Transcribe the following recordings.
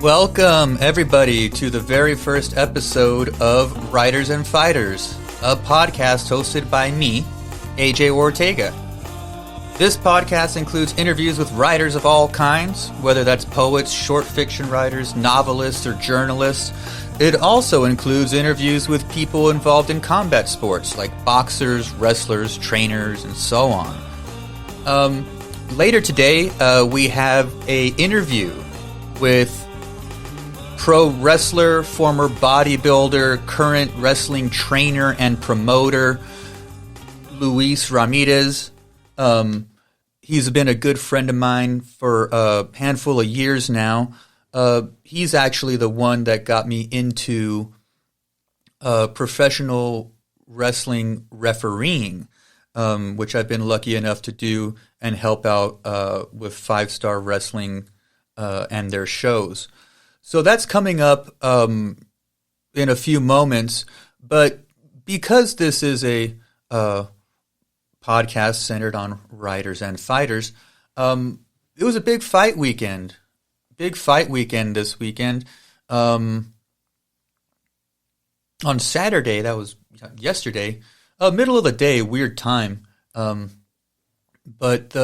Welcome, everybody, to the very first episode of Writers and Fighters, a podcast hosted by me, AJ Ortega. This podcast includes interviews with writers of all kinds, whether that's poets, short fiction writers, novelists, or journalists. It also includes interviews with people involved in combat sports, like boxers, wrestlers, trainers, and so on. Later today, we have an interview with pro wrestler, former bodybuilder, current wrestling trainer and promoter, Luis Ramirez. He's been a good friend of mine for a handful of years now. He's actually the one that got me into professional wrestling refereeing, which I've been lucky enough to do and help out with 5-Star Wrestling and their shows. So that's coming up in a few moments, but because this is a podcast centered on writers and fighters, it was a big fight weekend. Big fight weekend this weekend. On Saturday, that was yesterday, middle of the day, weird time. But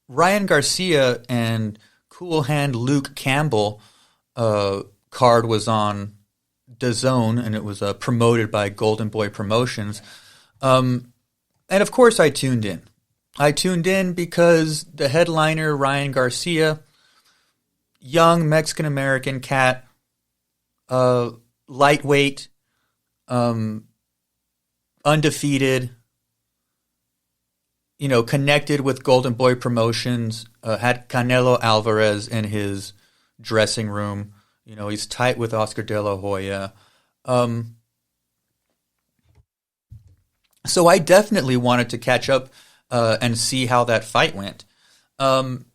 Ryan Garcia and Cool Hand Luke Campbell card was on DAZN, and it was promoted by Golden Boy Promotions. And of course I tuned in. I tuned in because the headliner, Ryan Garcia, young Mexican-American cat, lightweight, undefeated, connected with Golden Boy Promotions, had Canelo Alvarez in his dressing room. He's tight with Oscar De La Hoya. So I definitely wanted to catch up and see how that fight went. And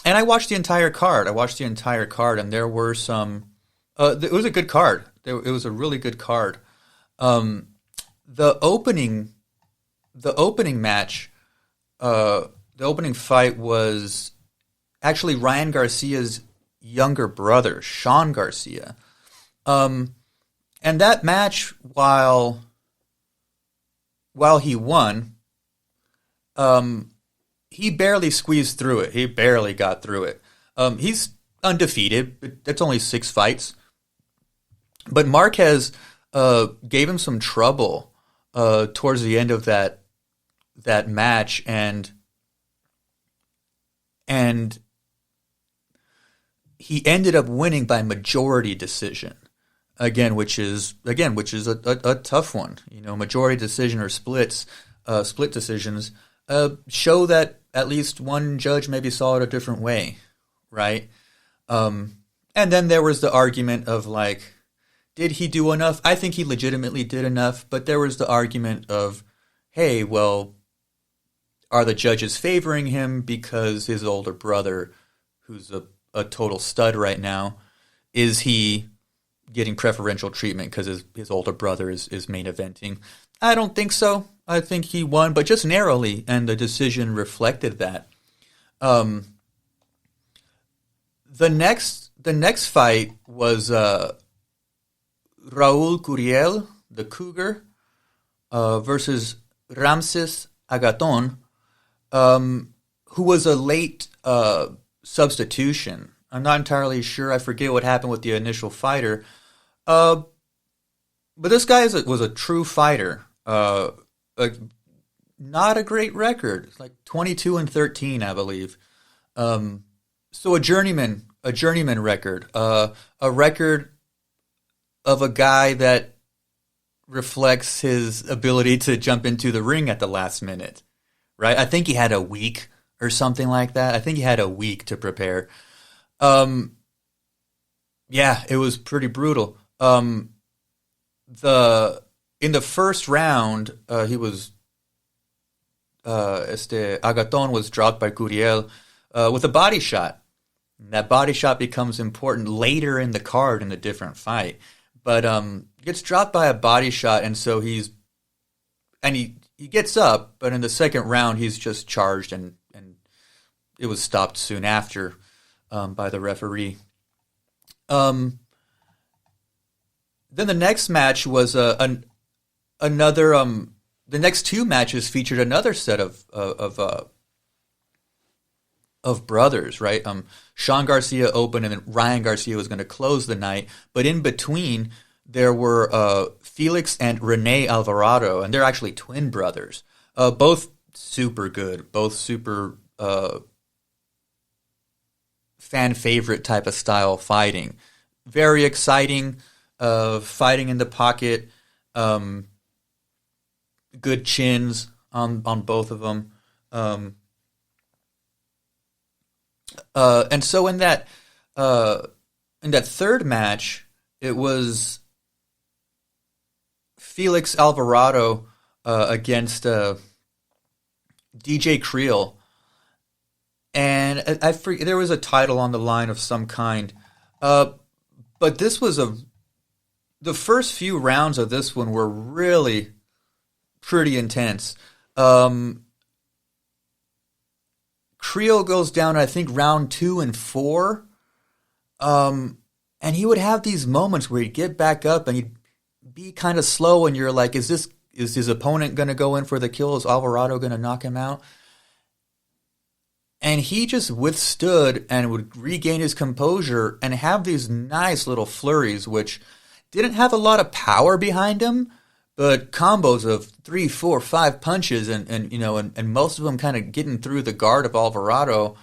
I watched the entire card. And there were some... it was a good card. It was a really good card. The opening match, the opening fight was actually Ryan Garcia's younger brother, Sean Garcia. And that match, while he won, he barely squeezed through it. He barely got through it. He's undefeated. That's only 6 fights. But Marquez gave him some trouble towards the end of that match, and he ended up winning by majority decision. Which is a tough one. Majority decision or split decisions show that at least one judge maybe saw it a different way, right? And then there was the argument of did he do enough? I think he legitimately did enough, but there was the argument of, hey, well, are the judges favoring him because his older brother, who's a total stud right now, is he getting preferential treatment because his older brother is main eventing? I don't think so. I think he won, but just narrowly, and the decision reflected that. The next fight was Raul Curiel, the Cougar, versus Ramses Agaton, who was a late substitution. I'm not entirely sure. I forget what happened with the initial fighter. But this guy was a true fighter. Not a great record. It's 22-13, I believe. So a journeyman record. A record of a guy that reflects his ability to jump into the ring at the last minute, right? I think he had a week or something like that. I think he had a week to prepare. Yeah, it was pretty brutal. In the first round, he was Agaton was dropped by Curiel with a body shot. And that body shot becomes important later in the card in a different fight. But gets dropped by a body shot, and so he gets up, but in the second round he's just charged, and it was stopped soon after by the referee. Then the next match was another. The next two matches featured another set of brothers, right? Sean Garcia opened, and then Ryan Garcia was going to close the night. But in between, there were Felix and Rene Alvarado, and they're actually twin brothers. Both super good, both super fan favorite type of style fighting. Very exciting, fighting in the pocket. Good chins on both of them. And so in that third match, it was Felix Alvarado against DJ Creel, and I forget, there was a title on the line of some kind. But this was the first few rounds of this one were really pretty intense. Creel goes down, I think, round 2 and 4. And he would have these moments where he'd get back up and he'd be kind of slow, and you're like, is his opponent going to go in for the kill? Is Alvarado going to knock him out? And he just withstood and would regain his composure and have these nice little flurries, which didn't have a lot of power behind him, but combos of 3, 4, 5 punches and most of them kind of getting through the guard of Alvarado.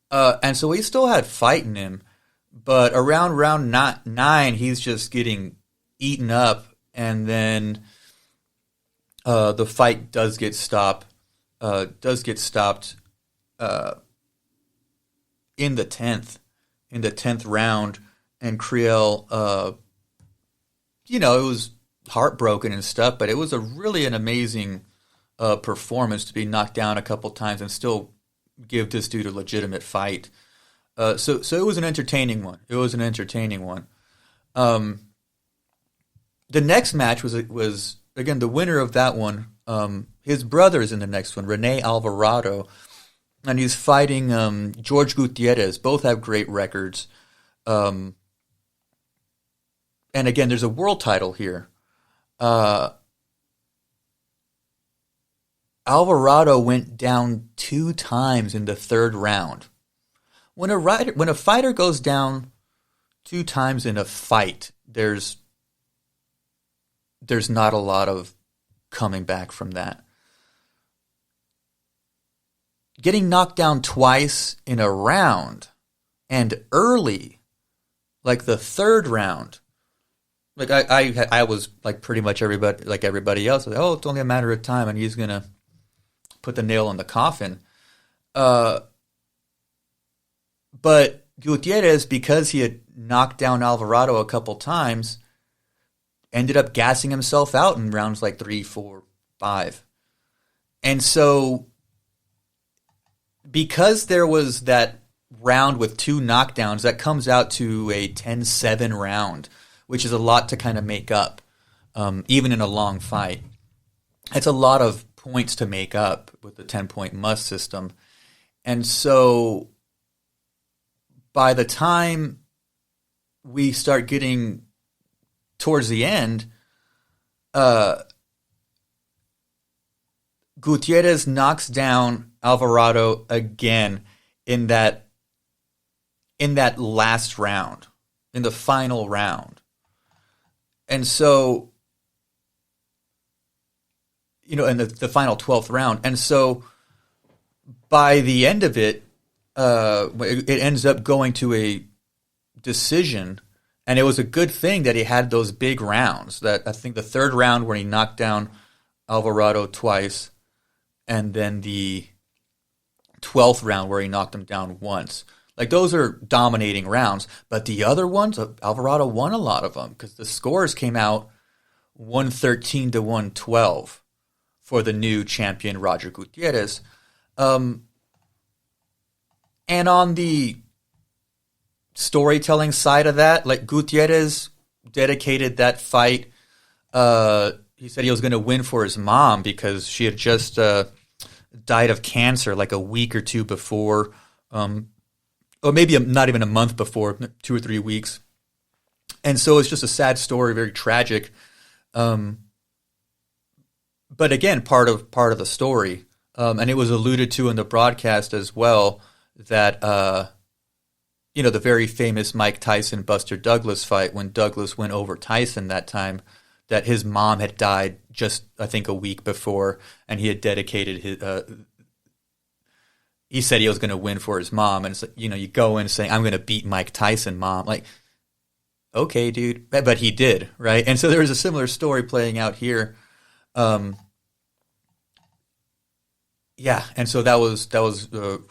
And so he still had fight in him. But around round 9, he's just getting eaten up. And then the fight does get stopped. In the 10th round. And Creel, it was heartbroken and stuff, but it was an amazing performance to be knocked down a couple times and still give this dude a legitimate fight. So it was an entertaining one. The next match was again the winner of that one. His brother is in the next one, Rene Alvarado, and he's fighting George Gutierrez. Both have great records. And again, there's a world title here. Alvarado went down 2 times in the 3rd round. When a fighter goes down 2 times in a fight, there's not a lot of coming back from that. Getting knocked down twice in a round and early, like the 3rd round. Like I was like pretty much everybody else. Like, it's only a matter of time, and he's gonna put the nail in the coffin. But Gutierrez, because he had knocked down Alvarado a couple times, ended up gassing himself out in rounds like 3, 4, 5, and so because there was that round with 2 knockdowns, that comes out to a 10-7 round, which is a lot to kind of make up, even in a long fight. It's a lot of points to make up with the 10-point must system. And so by the time we start getting towards the end, Gutierrez knocks down Alvarado again in that last round, in the final round. And so, in the final 12th round. And so by the end of it, it ends up going to a decision. And it was a good thing that he had those big rounds. That I think the 3rd round where he knocked down Alvarado twice, and then the 12th round where he knocked him down once. Like, those are dominating rounds. But the other ones, Alvarado won a lot of them because the scores came out 113 to 112 for the new champion, Roger Gutierrez. And on the storytelling side of that, like, Gutierrez dedicated that fight. He said he was going to win for his mom because she had just died of cancer like a week or 2 before, or maybe not even a month before, 2 or 3 weeks. And so it's just a sad story, very tragic. But again, part of the story, and it was alluded to in the broadcast as well, that the very famous Mike Tyson Buster Douglas fight, when Douglas went over Tyson that time, that his mom had died just, I think, a week before, and he had dedicated his. He said he was going to win for his mom, and it's like, you go in saying, "I'm going to beat Mike Tyson, Mom." Like, okay, dude, but he did, right? And so there was a similar story playing out here. Yeah, and so that was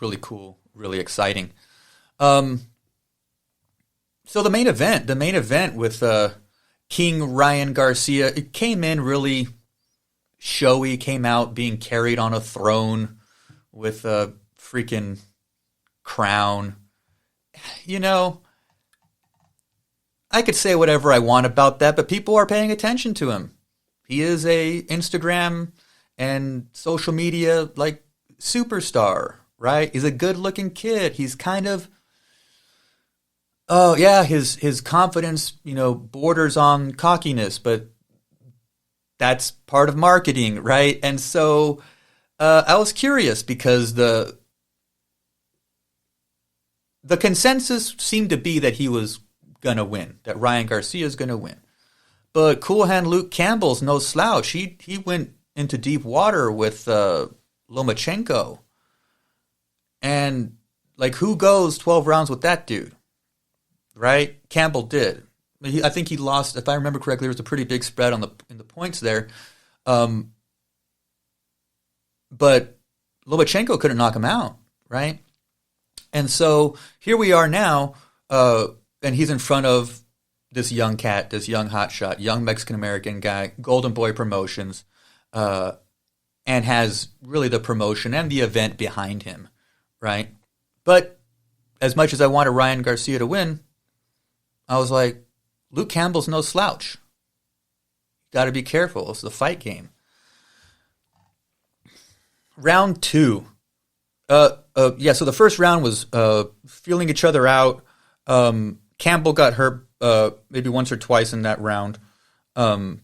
really cool, really exciting. So the main event with King Ryan Garcia, it came in really showy, came out being carried on a throne with a freaking crown. I could say whatever I want about that, but people are paying attention to him. He is a Instagram and social media like superstar, right? He's a good-looking kid. He's kind of, his confidence, borders on cockiness, but that's part of marketing, right? And so I was curious because the consensus seemed to be that he was going to win, that Ryan Garcia is going to win. But Cool Hand Luke Campbell's no slouch. He went into deep water with Lomachenko. And, who goes 12 rounds with that dude? Right? Campbell did. I think he lost, if I remember correctly, there was a pretty big spread in the points there. But Lomachenko couldn't knock him out, right? And so here we are now, and he's in front of this young cat, this young hotshot, young Mexican-American guy, Golden Boy Promotions, and has really the promotion and the event behind him, right? But as much as I wanted Ryan Garcia to win, I was like, Luke Campbell's no slouch. Got to be careful. It's the fight game. Round 2. So the first round was feeling each other out. Campbell got hurt maybe once or twice in that round. And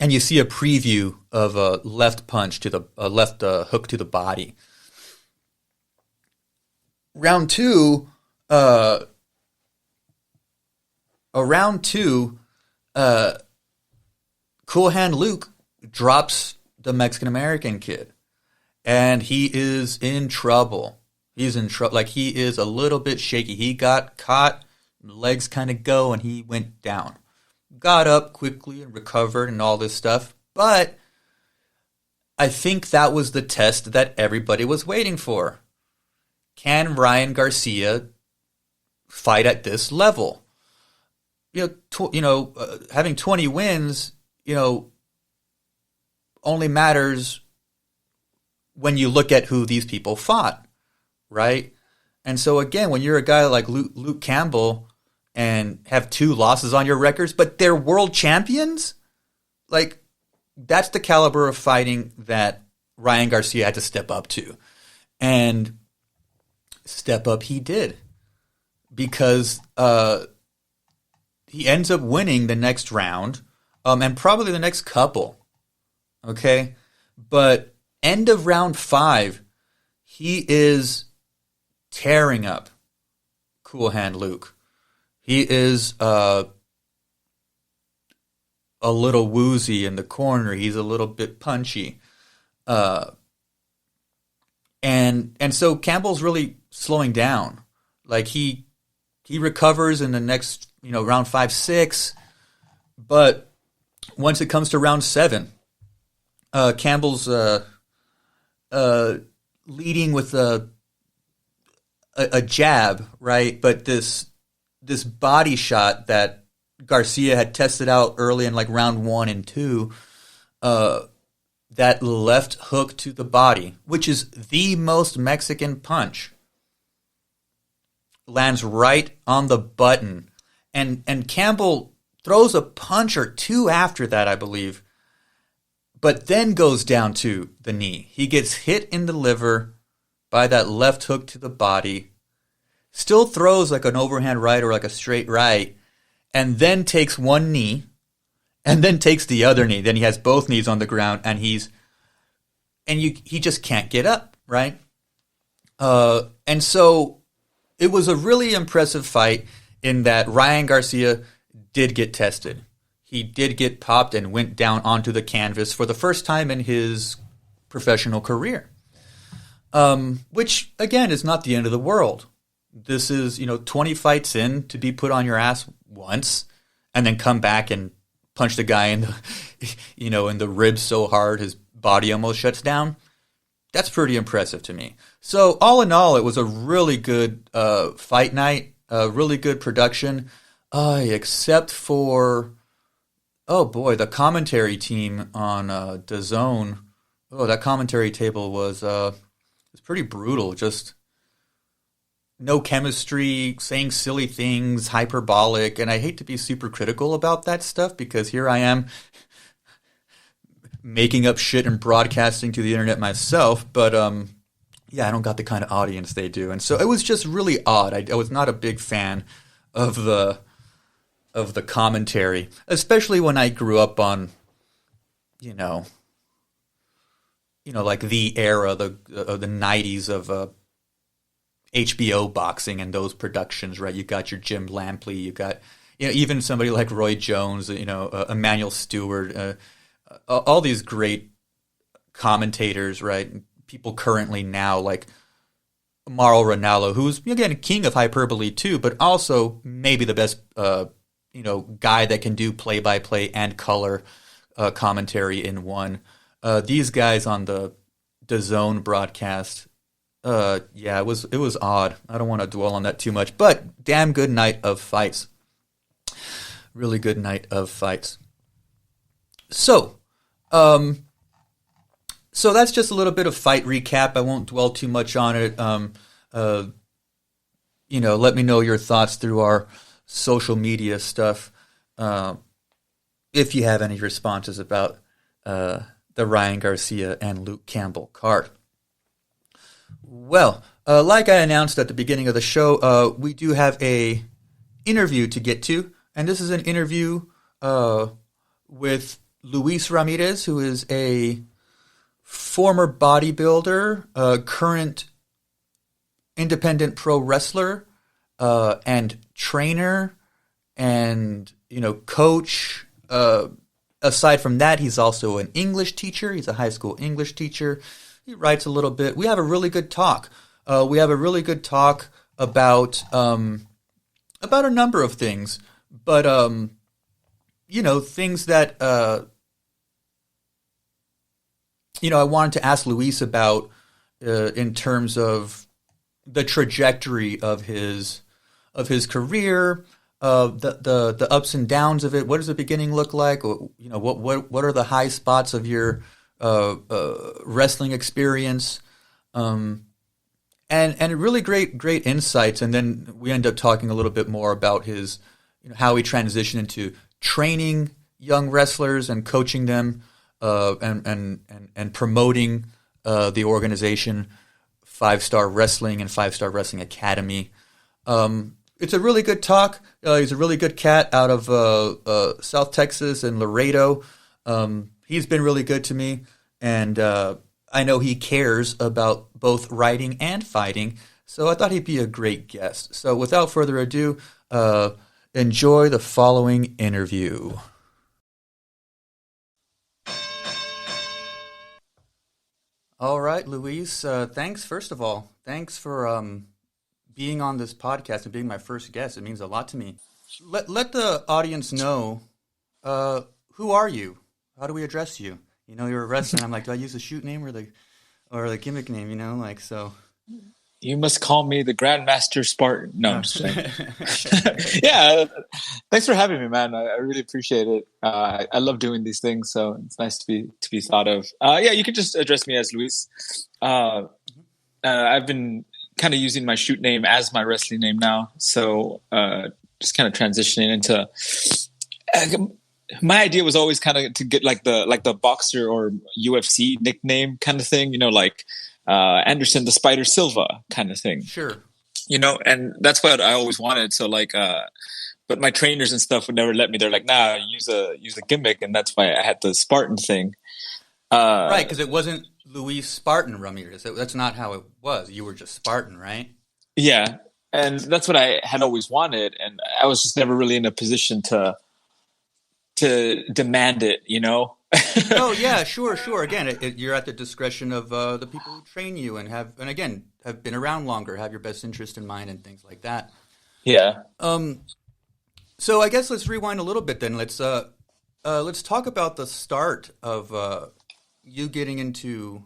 you see a preview of a left punch to the left hook to the body. Round 2, Cool Hand Luke drops the Mexican-American kid. And he is in trouble. He's in trouble. He is a little bit shaky. He got caught, legs kind of go, and he went down. Got up quickly and recovered and all this stuff. But I think that was the test that everybody was waiting for. Can Ryan Garcia fight at this level? Having 20 wins, only matters when you look at who these people fought, right? And so again, when you're a guy like Luke Campbell and have 2 losses on your records, but they're world champions, that's the caliber of fighting that Ryan Garcia had to step up to. And step up he did, because he ends up winning the next round, and probably the next couple, okay? But end of round 5, he is tearing up Cool Hand Luke. He is a little woozy in the corner. He's a little bit punchy. And so Campbell's really slowing down. He recovers in the next, round 5, 6. But once it comes to round 7, Campbell's leading with a jab, right? But this body shot that Garcia had tested out early in round 1 and 2, that left hook to the body, which is the most Mexican punch, lands right on the button. And Campbell throws a punch or 2 after that, I believe, but then goes down to the knee. He gets hit in the liver by that left hook to the body, still throws an overhand right or a straight right, and then takes one knee, and then takes the other knee. Then he has both knees on the ground, and he just can't get up, right? And so it was a really impressive fight in that Ryan Garcia did get tested. He did get popped and went down onto the canvas for the first time in his professional career. Which, again, is not the end of the world. This is, 20 fights in to be put on your ass once and then come back and punch the guy in the, in the ribs so hard his body almost shuts down. That's pretty impressive to me. So all in all, it was a really good fight night, a really good production, except for, the commentary team on DAZN. Oh, that commentary table was pretty brutal. Just no chemistry, saying silly things, hyperbolic, and I hate to be super critical about that stuff because here I am making up shit and broadcasting to the internet myself, but I don't got the kind of audience they do, and so it was just really odd. I was not a big fan of the commentary, especially when I grew up on, like the era, the 90s of HBO boxing and those productions, right? You got your Jim Lampley, you got, even somebody like Roy Jones, Emmanuel Stewart, all these great commentators, right? People currently now like Mauro Ranallo, who's, again, king of hyperbole too, but also maybe the best, guy that can do play-by-play and color commentary in one. These guys on the DAZN broadcast, it was odd. I don't want to dwell on that too much, but damn good night of fights. Really good night of fights. So that's just a little bit of fight recap. I won't dwell too much on it. Let me know your thoughts through our social media stuff. If you have any responses about the Ryan Garcia and Luke Campbell card. Well, like I announced at the beginning of the show, we do have a interview to get to, and this is an interview with Luis Ramirez, who is a former bodybuilder, current independent pro wrestler, and trainer, and coach. Aside from that, he's also an English teacher. He's a high school English teacher. He writes a little bit. We have a really good talk. We have a really good talk about a number of things, but things that I wanted to ask Luis about in terms of the trajectory of his career. The ups and downs of it. What does the beginning look like? What are the high spots of your wrestling experience? And really great insights. And then we end up talking a little bit more about his, how he transitioned into training young wrestlers and coaching them, and promoting the organization 5-Star Wrestling and 5-Star Wrestling Academy. It's a really good talk. He's a really good cat out of South Texas and Laredo. He's been really good to me, and I know he cares about both writing and fighting, so I thought he'd be a great guest. So without further ado, enjoy the following interview. All right, Luis, thanks, first of all. Thanks for being on this podcast and being my first guest. It means a lot to me. Let the audience know, who are you? How do we address you? You're a wrestler. I'm like, do I use the shoot name or the gimmick name? So. You must call me the Grandmaster Spartan. No, I'm just saying. Yeah, thanks for having me, man. I really appreciate it. I love doing these things, so it's nice to be thought of. You can just address me as Luis. I've been kind of using my shoot name as my wrestling name now, so just kind of transitioning into. My idea was always kind of to get like the boxer or UFC nickname kind of thing, like Anderson the Spider Silva kind of thing. Sure. And that's what I always wanted. So but my trainers and stuff would never let me. They're like, nah, use a gimmick. And that's why I had the Spartan thing. Right. Cause it wasn't Luis Spartan Ramirez. That's not how it was. You were just Spartan, right? Yeah. And that's what I had always wanted. And I was just never really in a position to demand it, you know? Oh yeah, sure. Again, you're at the discretion of the people who train you and have been around longer, have your best interest in mind, and things like that. Yeah. So I guess let's rewind a little bit then. Let's talk about the start of you getting into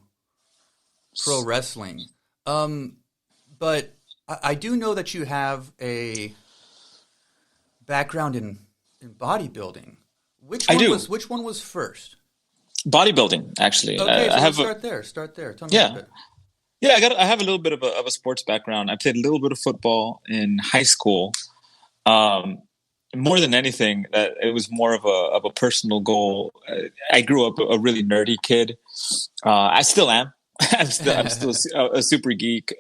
pro wrestling. But I do know that you have a background in bodybuilding. Which one was first? Bodybuilding, actually. Okay, so let's start there. Tell me a bit. Yeah, I have a little bit of a sports background. I played a little bit of football in high school. More than anything, it was more of a personal goal. I grew up a really nerdy kid. I still am. I'm still a super geek.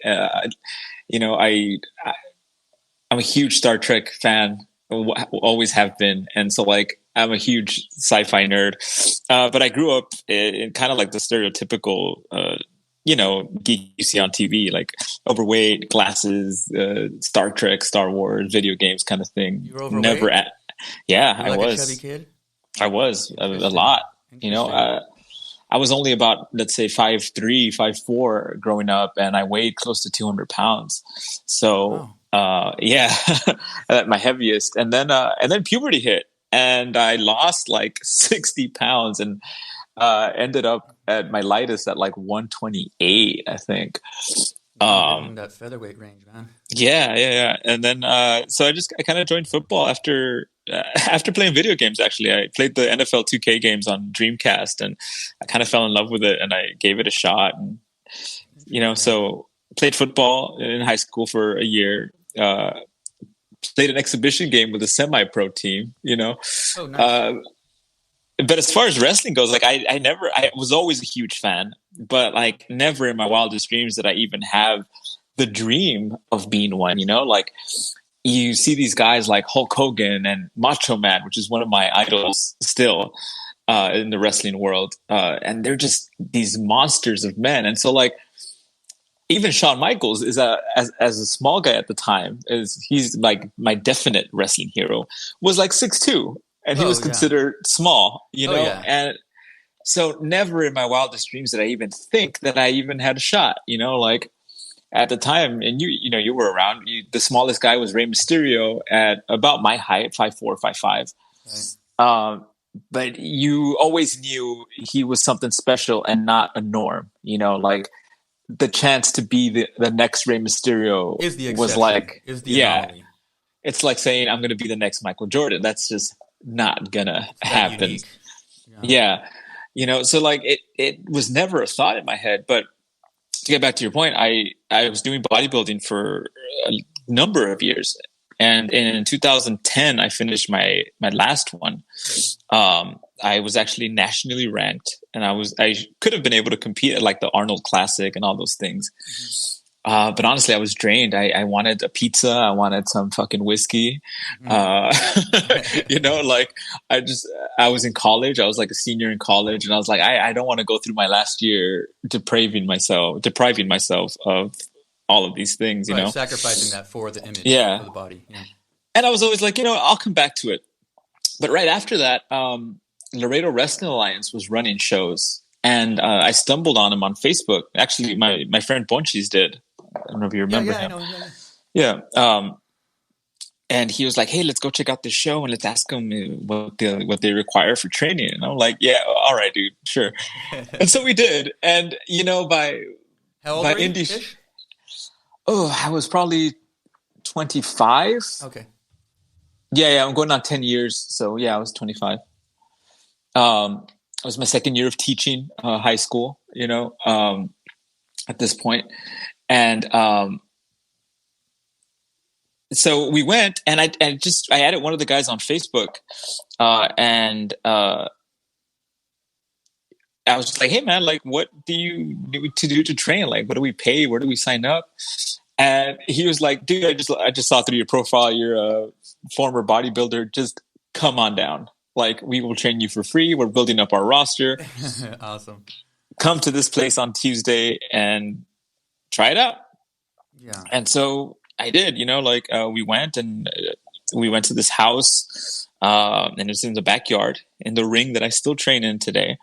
You know, I'm a huge Star Trek fan. Always have been, and so like I'm a huge sci-fi nerd. But I grew up in kind of like the stereotypical, geek you see on TV, like overweight, glasses, Star Trek, Star Wars, video games kind of thing. You were overweight? Yeah, I was. A chubby kid? I was a lot. You know, I was only about, let's say, 5'3", 5'4" growing up, and I weighed close to 200 pounds. So, yeah, at my heaviest. And then puberty hit, and I lost like 60 pounds and ended up at my lightest at like 128, I think. In that featherweight range, man. Yeah. And then, so I kind of joined football after playing video games. Actually, I played the NFL 2K games on Dreamcast, and I kind of fell in love with it, and I gave it a shot. And so played football in high school for a year. Played an exhibition game with a semi-pro team. Oh, nice. But as far as wrestling goes, like I was always a huge fan, but like never in my wildest dreams did I even have the dream of being one. Like you see these guys like Hulk Hogan and Macho Man, which is one of my idols still in the wrestling world, and they're just these monsters of men. And so like even Shawn Michaels is as a small guy at the time, he's like my definite wrestling hero, was like 6'2". And he was considered small, and so never in my wildest dreams did I even think that I even had a shot, like at the time. And you were around, the smallest guy was Rey Mysterio at about my height, 5'4", 5'5". Right. But you always knew he was something special and not a norm, like the chance to be the next Rey Mysterio was like, anomaly. It's like saying I'm going to be the next Michael Jordan. That's just not gonna happen. Yeah. So like it was never a thought in my head. But to get back to your point, I was doing bodybuilding for a number of years, and in 2010 I finished my last one. I was actually nationally ranked, and I could have been able to compete at like the Arnold Classic and all those things. But honestly, I was drained. I wanted a pizza. I wanted some fucking whiskey. Like I was in college. I was like a senior in college, and I was like, I don't want to go through my last year depriving myself of all of these things, sacrificing that for the image, for the body. Yeah. And I was always like, I'll come back to it. But right after that, Laredo Wrestling Alliance was running shows, and I stumbled on him on Facebook. Actually, my friend Bonchis did. I don't know if you remember him. I know. Yeah. And he was like, "Hey, let's go check out this show and let's ask them what they require for training." And I'm like, "Yeah, all right, dude, sure." And so we did. And by how old were you? I was probably 25. Okay. Yeah, I'm going on 10 years. So yeah, I was 25. It was my second year of teaching high school. At this point. And so we went, and I added one of the guys on Facebook, and I was just like, "Hey man, like, what do you need to do to train? Like, what do we pay? Where do we sign up?" And he was like, "Dude, I just saw through your profile. You're former bodybuilder, just come on down. Like, we will train you for free. We're building up our roster. Awesome. Come to this place on Tuesday and try it out. Yeah. And so I did, we went to this house, and it's in the backyard in the ring that I still train in today.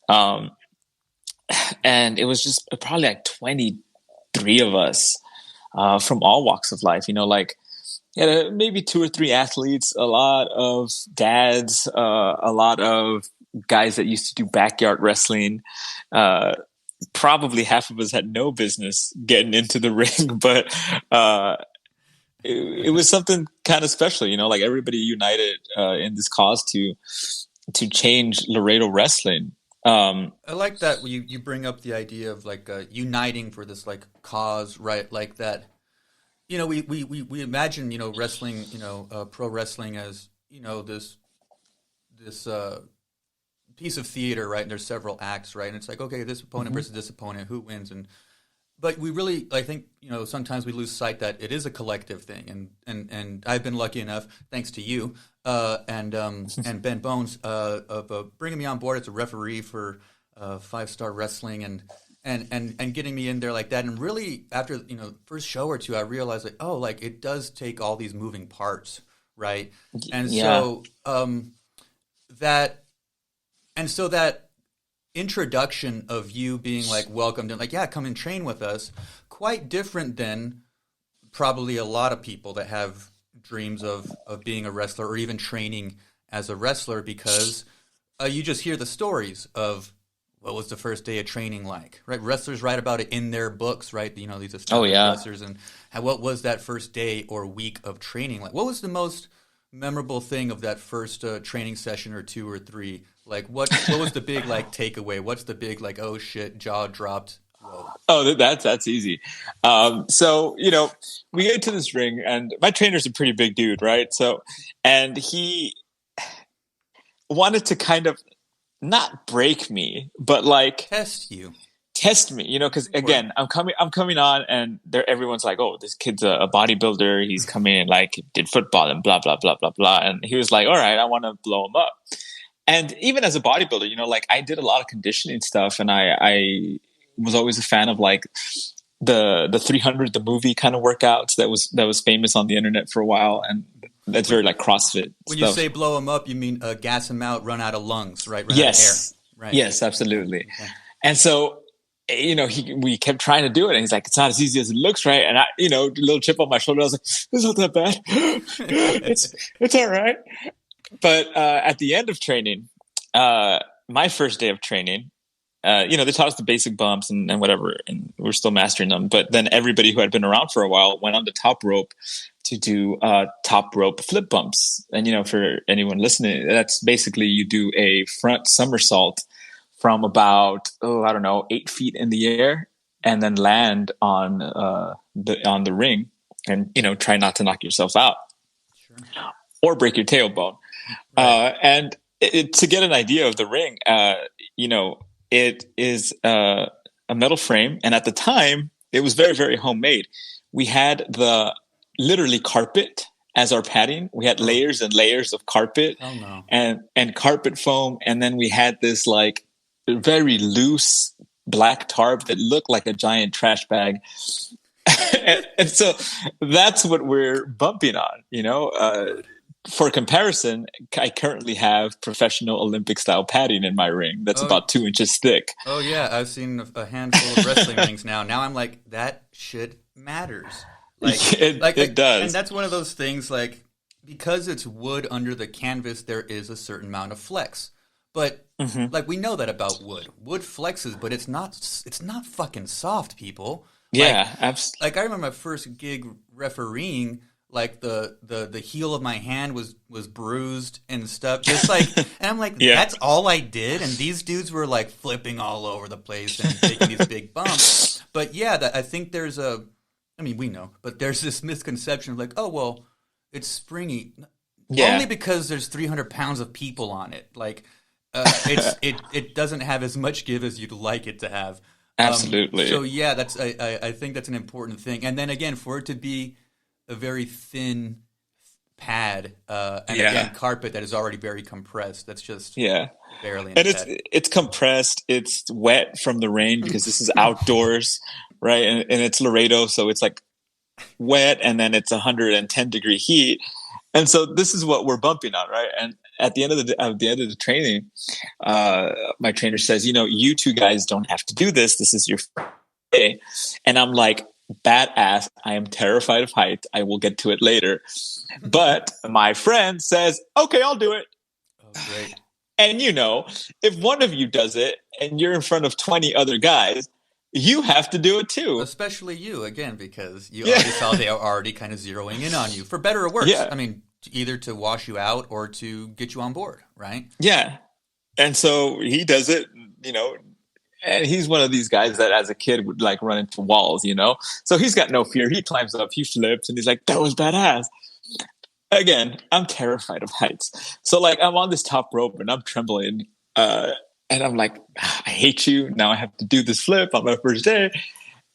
And it was just probably like 23 of us, from all walks of life, maybe 2 or 3 athletes, a lot of dads, a lot of guys that used to do backyard wrestling. Probably half of us had no business getting into the ring, but it was something kind of special, like everybody united in this cause to change Laredo wrestling. I like that you bring up the idea of like uniting for this like cause, right? Like that, we imagine, wrestling, pro wrestling as, this piece of theater, right? And there's several acts, right? And it's like, okay, this opponent versus this opponent, who wins? But we really, I think, sometimes we lose sight that it is a collective thing. And I've been lucky enough, thanks to you and Ben Bones, of bringing me on board as a referee for 5-Star Wrestling and getting me in there like that. And really, after first show or two, I realized like, oh, like it does take all these moving parts, right? And so that introduction of you being like welcomed and like, yeah, come and train with us, quite different than probably a lot of people that have dreams of being a wrestler or even training as a wrestler, because you just hear the stories of what was the first day of training like, right? Wrestlers write about it in their books, right? These established wrestlers, and what was that first day or week of training like? What was the most memorable thing of that first training session or 2 or 3? Like what was the big like takeaway? What's the big like, oh shit, jaw dropped? Whoa. Oh, that's easy. So we get to this ring, and my trainer's a pretty big dude, right? So, and he wanted to kind of not break me, but like test me, because again, I'm coming on, and everyone's like, oh, this kid's a bodybuilder. He's coming in, like, did football and blah, blah, blah, blah, blah. And he was like, all right, I want to blow him up. And even as a bodybuilder, like I did a lot of conditioning stuff, and I was always a fan of like the 300, the movie kind of workouts that was famous on the internet for a while. And that's very like CrossFit When stuff. you say blow him up, you mean gas him out, run out of lungs, right? Run Yes. out of air. Right. Yes, absolutely. Okay. And so, we kept trying to do it, and he's like, it's not as easy as it looks, right? And I, a little chip on my shoulder. I was like, it's not that bad. it's all right. But at the end of training, my first day of training, they taught us the basic bumps and whatever, and we're still mastering them. But then everybody who had been around for a while went on the top rope to do top rope flip bumps. And, for anyone listening, that's basically you do a front somersault from about, 8 feet in the air, and then land on the ring, and try not to knock yourself out. Sure. Or break your tailbone. Right. And to get an idea of the ring, it is a metal frame, and at the time it was very, very homemade. We had literally carpet as our padding. We had layers and layers of carpet and carpet foam, and then we had this like very loose black tarp that looked like a giant trash bag. and so that's what we're bumping on, For comparison, I currently have professional Olympic style padding in my ring that's about 2 inches thick. Oh yeah, I've seen a handful of wrestling rings now. Now I'm like, that shit matters. Like it does. And that's one of those things, like, because it's wood under the canvas, there is a certain amount of flex. But like, we know that about wood. Wood flexes, but it's not fucking soft, people. Yeah, absolutely. Like, I remember my first gig refereeing, like the heel of my hand was bruised and stuff. Just like, and I'm like, that's all I did. And these dudes were like flipping all over the place and taking these big bumps. But yeah, I think there's we know, but there's this misconception of like, oh, well, it's springy. Yeah. Only because there's 300 pounds of people on it. Like, it doesn't have as much give as you'd like it to have. Absolutely. So yeah, I think that's an important thing. And then again, for it to be a very thin pad and again carpet that is already very compressed. That's just barely in and bed. it's compressed. It's wet from the rain because this is outdoors, right? And it's Laredo, so it's like wet, and then it's 110-degree heat, and so this is what we're bumping on, right? And at the end of the training, my trainer says, you two guys don't have to do this. This is your day, and I'm like, badass. I am terrified of heights. I will get to it later. But my friend says, okay, I'll do it. Oh, great. And if one of you does it and you're in front of 20 other guys, you have to do it too. Especially you, again, because you already saw they are already kind of zeroing in on you, for better or worse. Yeah. I mean, either to wash you out or to get you on board, right? Yeah. And so he does it, and he's one of these guys that as a kid would like run into walls, So he's got no fear. He climbs up, he flips, and he's like, that was badass. Again, I'm terrified of heights. So like I'm on this top rope and I'm trembling. And I'm like, I hate you. Now I have to do this flip on my first day.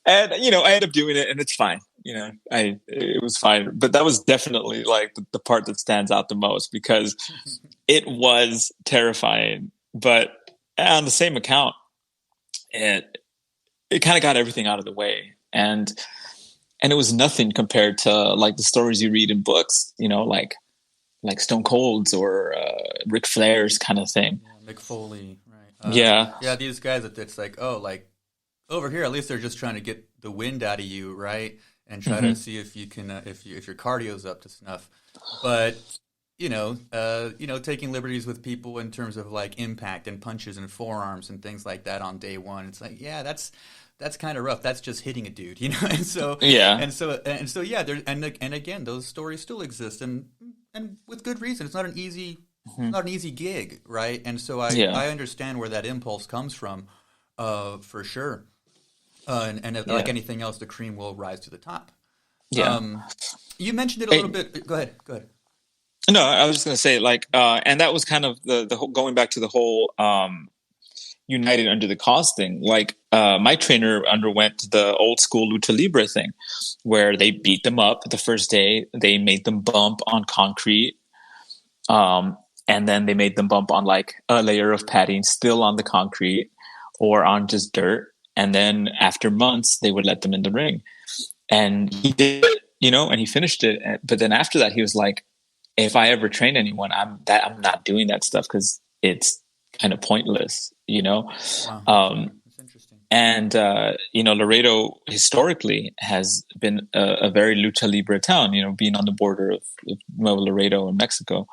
And, I end up doing it and it's fine. It was fine. But that was definitely like the part that stands out the most because it was terrifying. But on the same account, it kind of got everything out of the way. And it was nothing compared to like the stories you read in books, like Stone Cold's or Ric Flair's kind of thing. Yeah, Mick Foley, right? Yeah, these guys that it's like, oh, like over here, at least they're just trying to get the wind out of you, right? And try to see if you can, if your cardio's up to snuff. But taking liberties with people in terms of like impact and punches and forearms and things like that on day one, it's like, yeah, that's kind of rough. That's just hitting a dude, and so there and again, those stories still exist and with good reason. It's not an easy gig, right? And so I understand where that impulse comes from, for sure. Like anything else, the cream will rise to the top. Yeah. You mentioned it a little bit. Go ahead. No, I was just going to say and that was kind of the whole, going back to the whole united under the cause thing. Like my trainer underwent the old school lucha libre thing where they beat them up the first day. They made them bump on concrete. And then they made them bump on like a layer of padding still on the concrete or on just dirt. And then after months, they would let them in the ring. And he did it, and he finished it. But then after that, he was like, if I ever train anyone, I'm not doing that stuff because it's kind of pointless, Wow. That's interesting. And, Laredo historically has been a very lucha libre town, being on the border of Laredo and Mexico.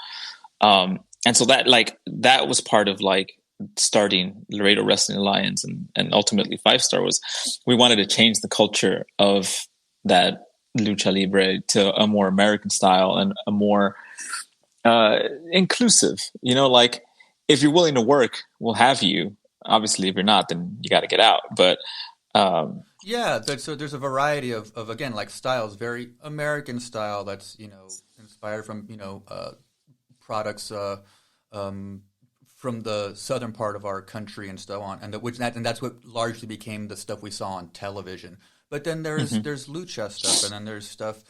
And so that was part of like starting Laredo Wrestling Alliance and ultimately 5-Star was we wanted to change the culture of that lucha libre to a more American style and a more inclusive, like if you're willing to work, we'll have you. Obviously, if you're not, then you got to get out. But so there's a variety of again like styles, very American style that's inspired from products from the southern part of our country and so on, and that's what largely became the stuff we saw on television. But then there's lucha stuff, and then there's stuff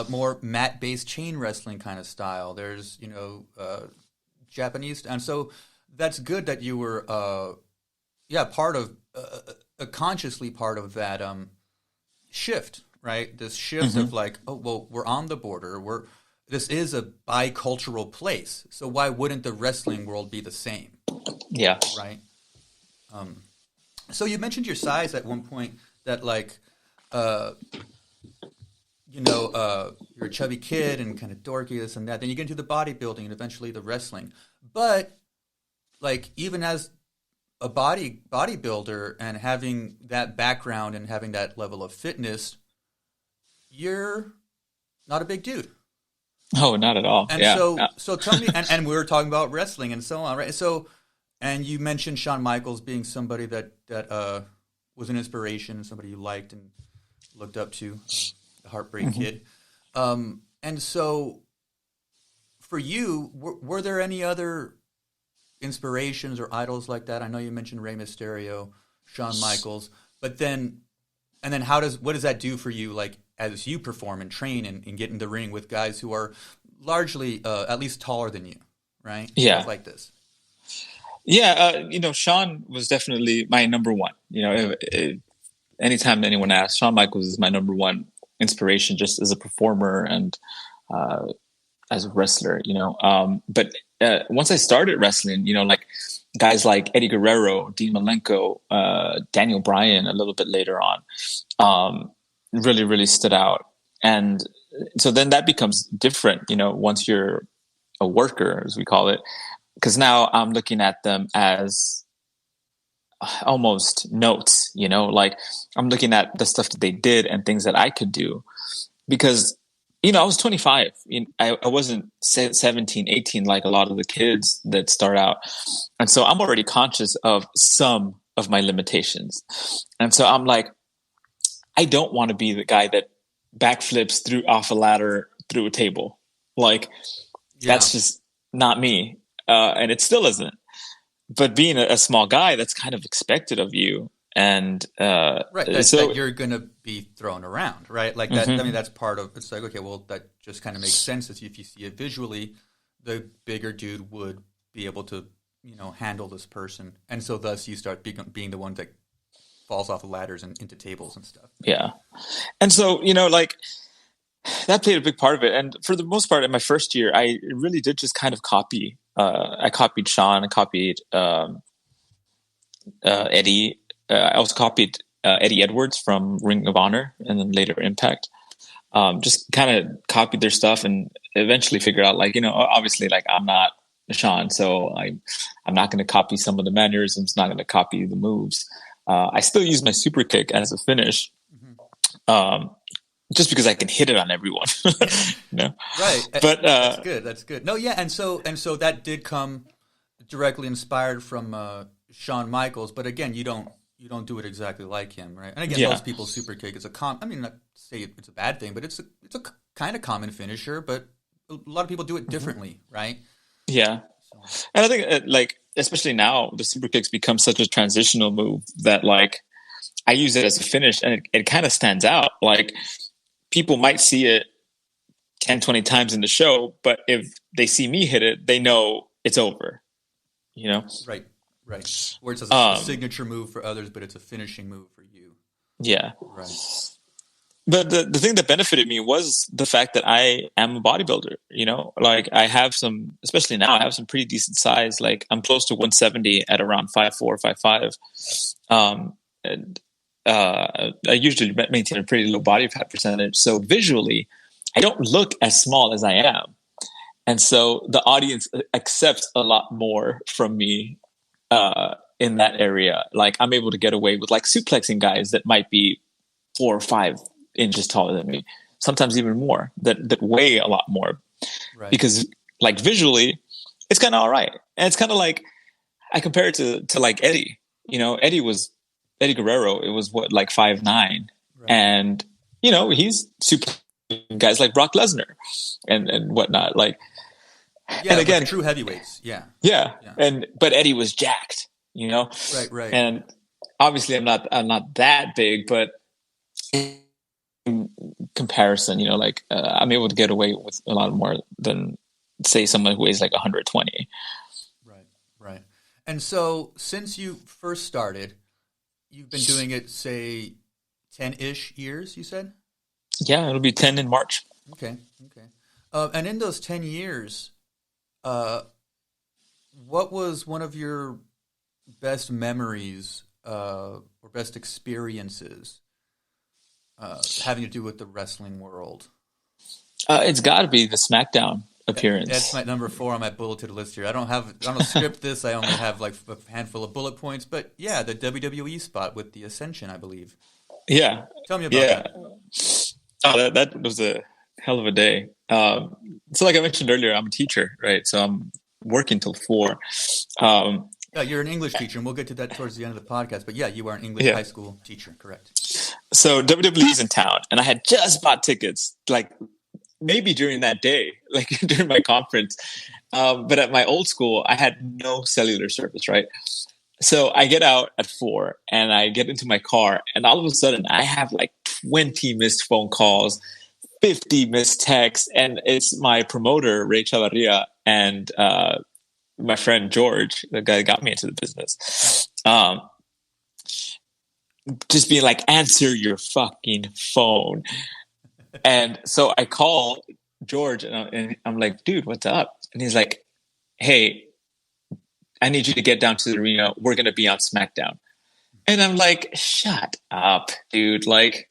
more mat-based chain wrestling kind of style. There's Japanese, and so that's good that you were part of consciously part of that shift, right? This shift of like, oh well, we're on the border. This is a bicultural place, so why wouldn't the wrestling world be the same? Yeah. Right. So you mentioned your size at one point. That like, you're a chubby kid and kind of dorky, this and that. Then you get into the bodybuilding and eventually the wrestling. But like, even as a bodybuilder and having that background and having that level of fitness, you're not a big dude. Oh, not at all. And so tell me, and we were talking about wrestling and so on, right? So, and you mentioned Shawn Michaels being somebody that was an inspiration, somebody you liked and looked up to, the Heartbreak Kid. And so, for you, were there any other inspirations or idols like that? I know you mentioned Rey Mysterio, Shawn Michaels, but then what does that do for you, like as you perform and train and get in the ring with guys who are largely at least taller than you, right? Yeah. Stuff like this. Yeah, Shawn was definitely my number one. Anytime anyone asks, Shawn Michaels is my number one inspiration, just as a performer and as a wrestler. But once I started wrestling, like guys like Eddie Guerrero, Dean Malenko, Daniel Bryan, a little bit later on, really, really stood out. And so then that becomes different, once you're a worker, as we call it. Because now I'm looking at them as almost notes, like I'm looking at the stuff that they did and things that I could do. Because, I was 25. I wasn't 17, 18 like a lot of the kids that start out. And so I'm already conscious of some of my limitations. And so I'm like, I don't want to be the guy that backflips off a ladder through a table. Like, that's just not me. And it still isn't. But being a small guy, that's kind of expected of you. And right, that you're going to be thrown around, right? Like that. I mean, that's part of. It's like, okay, well, that just kind of makes sense. If you see it visually, the bigger dude would be able to, handle this person, and so thus you start being the one that falls off the ladders and into tables and stuff. Yeah, and so like. That played a big part of it. And for the most part, in my first year, I really did just kind of copy. I copied Shawn, I copied Eddie. I also copied Eddie Edwards from Ring of Honor and then later Impact. Just kind of copied their stuff and eventually figured out, like, obviously, like, I'm not Shawn, so I'm not going to copy some of the mannerisms, not going to copy the moves. I still use my super kick as a finish. Just because I can hit it on everyone, Right? But that's good. That's good. No, yeah, and so that did come directly inspired from Shawn Michaels, but again, you don't do it exactly like him, right? And again, most people's super kick is I mean, not to say it's a bad thing, but it's a kind of common finisher, but a lot of people do it differently, right? Yeah, and I think like especially now, the super kicks become such a transitional move that like I use it as a finish, and it kind of stands out. Like, people might see it 10, 20 times in the show, but if they see me hit it, they know it's over, Right. Where it's a signature move for others, but it's a finishing move for you. Yeah. Right. But the thing that benefited me was the fact that I am a bodybuilder, like I have especially now, I have some pretty decent size. Like I'm close to 170 at around 5'4", 5'5". And I usually maintain a pretty low body fat percentage. So visually, I don't look as small as I am. And so the audience accepts a lot more from me in that area. Like I'm able to get away with like suplexing guys that might be 4 or 5 inches taller than me, sometimes even more, that weigh a lot more. Right. Because like visually, it's kind of all right. And it's kind of like, I compare it to like Eddie. Eddie Guerrero, it was like 5'9", right. And he's super guys like Brock Lesnar and whatnot. Like, and again, true heavyweights. Yeah. But Eddie was jacked, Right. And obviously, I'm not that big, but in comparison, I'm able to get away with a lot more than say someone who weighs like 120. Right. And so, since you first started. You've been doing it, say, 10-ish years, you said? Yeah, it'll be 10 in March. Okay. And in those 10 years, what was one of your best memories or best experiences having to do with the wrestling world? It's got to be the SmackDown appearance. That's my number 4 on my bulleted list here. I don't script this. I only have like a handful of bullet points. But yeah, the WWE spot with the Ascension, I believe. Yeah. Tell me about that. Oh, that was a hell of a day. So like I mentioned earlier, I'm a teacher, right? So I'm working till 4. Yeah, you're an English teacher, and we'll get to that towards the end of the podcast. But yeah, you are an English high school teacher, correct? So WWE's in town, and I had just bought tickets, like maybe during that day, like during my conference. But at my old school, I had no cellular service, right? So I get out at 4 and I get into my car, and all of a sudden I have like 20 missed phone calls, 50 missed texts, and it's my promoter, Ray Chavarria, and my friend George, the guy that got me into the business, just being like, answer your fucking phone. And so I call George, and I'm like, dude, what's up? And he's like, hey, I need you to get down to the arena. We're going to be on SmackDown. And I'm like, shut up, dude. Like,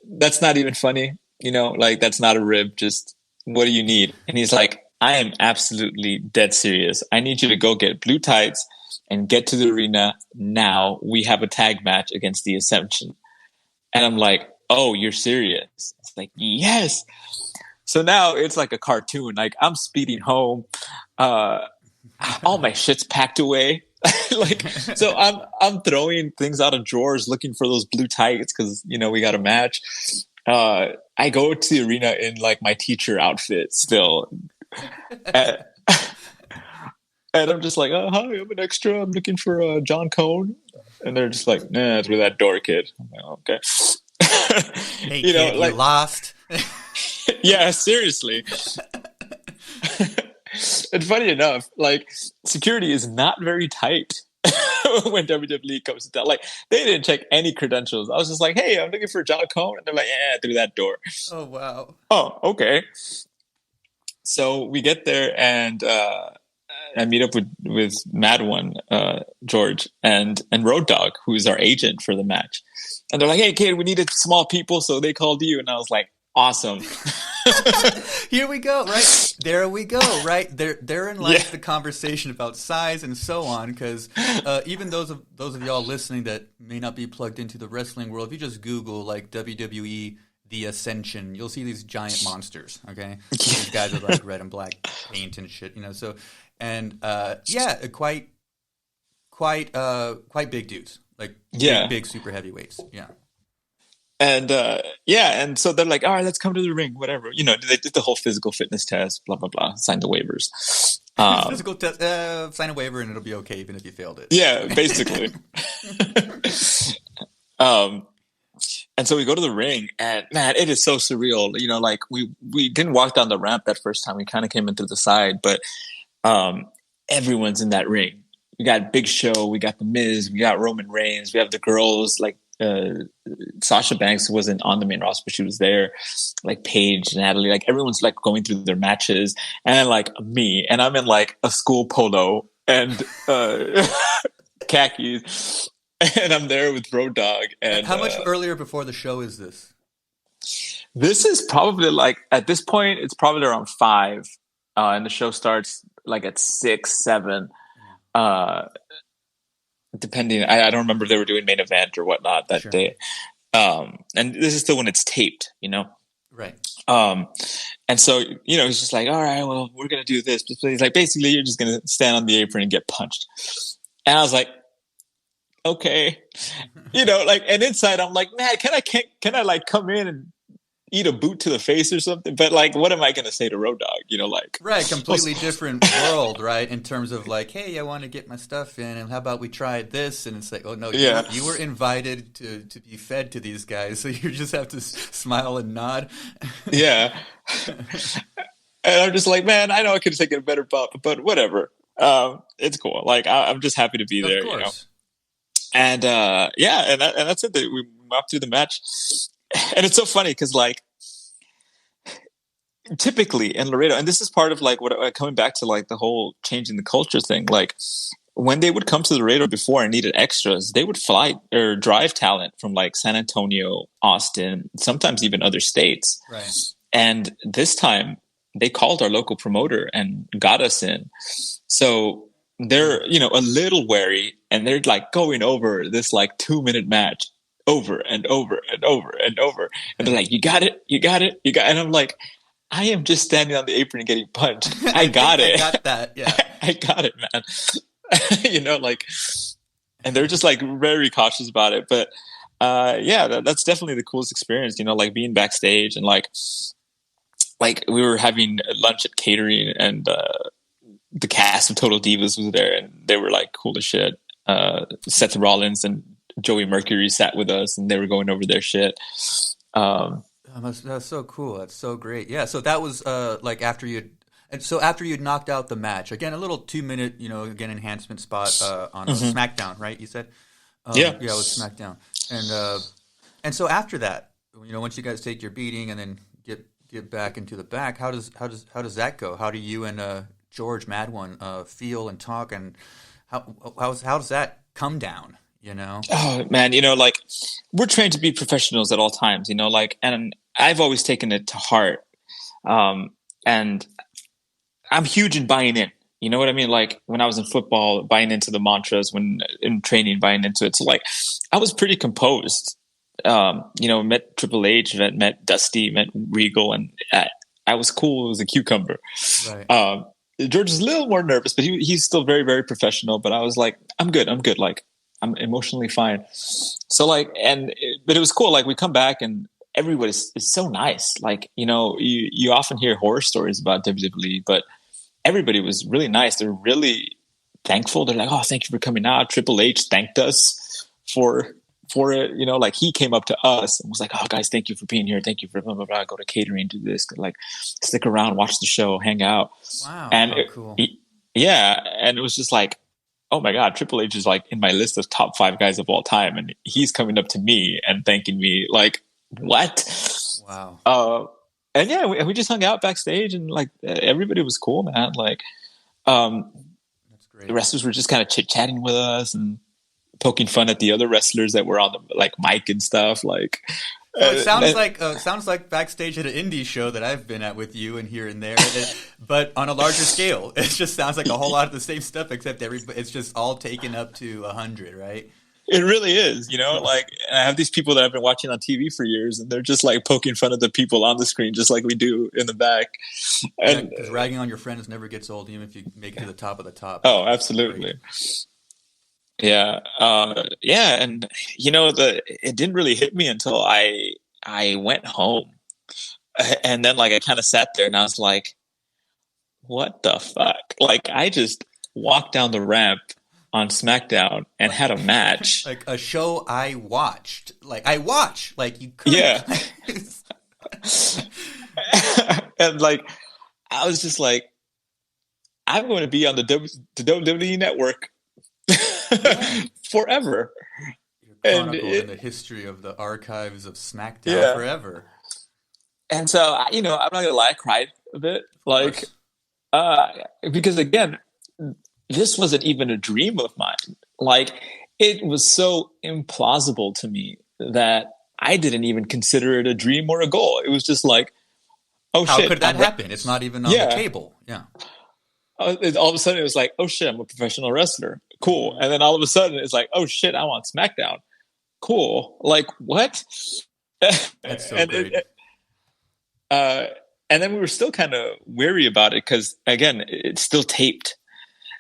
that's not even funny. You know, like, that's not a rib. Just, what do you need? And he's like, I am absolutely dead serious. I need you to go get blue tights and get to the arena now. We have a tag match against the Ascension. And I'm like, oh, you're serious? It's like, yes. So now it's like a cartoon. Like, I'm speeding home. All my shit's packed away. Like, so I'm throwing things out of drawers looking for those blue tights because, you know, we got a match. I go to the arena in like my teacher outfit still. And I'm just like, oh, hi, I'm an extra. I'm looking for John Cone. And they're just like, nah, through that door, kid. I'm like, okay. Hey, you know, kid, like, you lost. Yeah, seriously. And funny enough, like, security is not very tight when WWE comes to town. Like, they didn't check any credentials. I was just like, hey, I'm looking for John Cone. And they're like, yeah, through that door. Oh, wow. Oh, okay. So we get there, and I meet up with Mad One, George, and Road Dogg, who's our agent for the match. And they're like, hey, kid, we needed small people, so they called you. And I was like, awesome. Here we go, right? There we go, right? Therein lies the conversation about size and so on, because even those of y'all listening that may not be plugged into the wrestling world, if you just Google like WWE The Ascension, you'll see these giant monsters, okay? These guys with like red and black paint and shit, you know. So, and quite big dudes, like big super heavyweights, yeah. And and so they're like, all right, let's come to the ring, whatever. You know, they did the whole physical fitness test, blah, blah, blah, sign the waivers. Physical test, sign a waiver and it'll be okay even if you failed it. Yeah, basically. And so we go to the ring, and man, it is so surreal. You know, like we didn't walk down the ramp that first time. We kind of came in through the side, but everyone's in that ring. We got Big Show, we got The Miz, we got Roman Reigns, we have the girls like Sasha Banks wasn't on the main roster, but she was there. Like Paige, Natalie, like everyone's like going through their matches, and like me, and I'm in like a school polo and khakis, and I'm there with Road Dogg. And how much earlier before the show is this? This is probably like at this point, it's probably around 5, and the show starts like at 6, 7. Depending, I don't remember if they were doing main event or whatnot that day. And this is still when it's taped, you know? Right. And so, you know, he's just like, all right, well, we're going to do this. But he's like, basically, you're just going to stand on the apron and get punched. And I was like, okay. You know, like, and inside I'm like, man, can I like come in and eat a boot to the face or something? But like, what am I going to say to Road Dogg? You know, like, right, completely different world, right? In terms of like, hey, I want to get my stuff in, and how about we try this? And it's like, oh no, you were invited to be fed to these guys, so you just have to smile and nod. Yeah. And I'm just like, man, I know I could have taken a better bump, but whatever. It's cool. Like, I'm just happy to be there, you know. And and that's it. We walked through the match. And it's so funny because, like, typically in Laredo, and this is part of like what coming back to like the whole changing the culture thing. Like, when they would come to Laredo before and needed extras, they would fly or drive talent from like San Antonio, Austin, sometimes even other states. Right. And this time they called our local promoter and got us in. So they're, you know, a little wary, and they're like going over this like 2-minute match over and over and over and over. And they're like, you got it. And I'm like, I am just standing on the apron and getting punched. I got it. I got that. Yeah. I got it, man. You know, like, and they're just like very cautious about it. But that's definitely the coolest experience, you know, like being backstage and like we were having lunch at catering, and the cast of Total Divas was there, and they were like cool as shit. Seth Rollins and Joey Mercury sat with us, and they were going over their shit. That's so cool. That's so great. Yeah. So that was like after you, and so after you'd knocked out the match again, a little 2 minute, again enhancement spot on Hmm. SmackDown, right? You said, Yeah. yeah, it was SmackDown, and so after that, once you guys take your beating and then get back into the back, how does that go? How do you and George Mad One feel and talk, and how does that come down? Oh man, like we're trained to be professionals at all times, like, and I've always taken it to heart. And I'm huge in buying in. You know what I mean? Like when I was in football, buying into the mantras, when in training, buying into it. So like I was pretty composed. Met Triple H, met Dusty, met Regal, and I was cool. It was a cucumber. Right. George is a little more nervous, but he's still very, very professional. But I was like, I'm good. Like I'm emotionally fine. So like, but it was cool. Like we come back and everybody is so nice. Like, you often hear horror stories about WWE, but everybody was really nice. They're really thankful. They're like, oh, thank you for coming out. Triple H thanked us for it. Like he came up to us and was like, oh guys, thank you for being here. Thank you for blah, blah, blah. Go to catering, do this, like stick around, watch the show, hang out. Wow. And cool. Yeah. And it was just like, oh my God, Triple H is like in my list of top 5 guys of all time. And he's coming up to me and thanking me. Like, what? Wow. And yeah, we just hung out backstage and like everybody was cool, man. Like, That's great. the wrestlers were just kind of chit chatting with us and poking fun at the other wrestlers that were on the like mic and stuff. Like, So it sounds like backstage at an indie show that I've been at with you and here and there, but on a larger scale. It just sounds like a whole lot of the same stuff, except it's just all taken up to 100, right? it really is, like I have these people that I've been watching on TV for years and they're just like poking fun at the people on the screen, just like we do in the back. And because ragging on your friends never gets old, even if you make it to the top of the top. Oh, absolutely. Yeah. Yeah. And it didn't really hit me until I went home. And then like I kind of sat there and I was like, what the fuck? Like I just walked down the ramp on SmackDown and had a match. Like a show I watched. Like I watch. Like you could. Yeah. And like I was just like, I'm going to be on the WWE network forever. You're chronicled in the history of the archives of SmackDown forever. And so, I'm not going to lie, I cried a bit. Like, because again, this wasn't even a dream of mine. Like, it was so implausible to me that I didn't even consider it a dream or a goal. It was just like, oh How shit. How could that happen? It's not even on the table. Yeah. All of a sudden it was like, oh shit, I'm a professional wrestler. Cool. And then all of a sudden it's like, oh shit, I'm on SmackDown. Cool. Like, what? That's so great. And then we were still kind of weary about it because, again, it's still taped.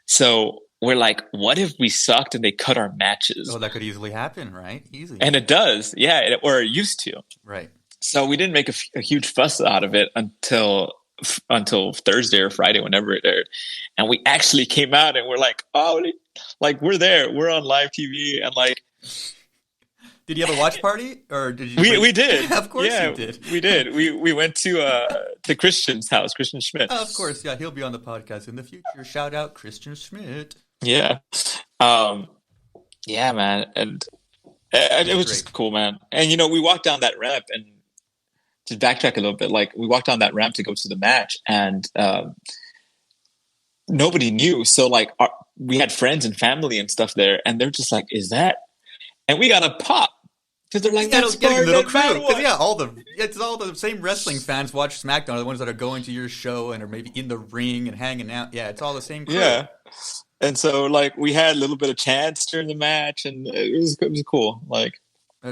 So we're like, what if we sucked and they cut our matches? Oh, that could easily happen, right? Easy. And it does. Yeah. Or it used to. Right. So we didn't make a huge fuss out of it until Thursday or Friday, whenever it aired. And we actually came out and we're like, oh, like we're there. We're on live TV. And like, did you have a watch party or did you? We did. Of course you did. We did. We went to Christian's house, Christian Schmidt. Of course. Yeah. He'll be on the podcast in the future. Shout out Christian Schmidt. Yeah. Yeah, man. And it was just cool, man. And, we walked down that ramp and to backtrack a little bit, like we walked down that ramp to go to the match and nobody knew. So like we had friends and family and stuff there and they're just like, is that? And we got a pop because they're like, that's Spartan, little crew. Yeah, it's all the same wrestling fans watch SmackDown are the ones that are going to your show and are maybe in the ring and hanging out. Yeah, it's all the same crew. Yeah. And so like we had a little bit of chants during the match and it was cool. Like,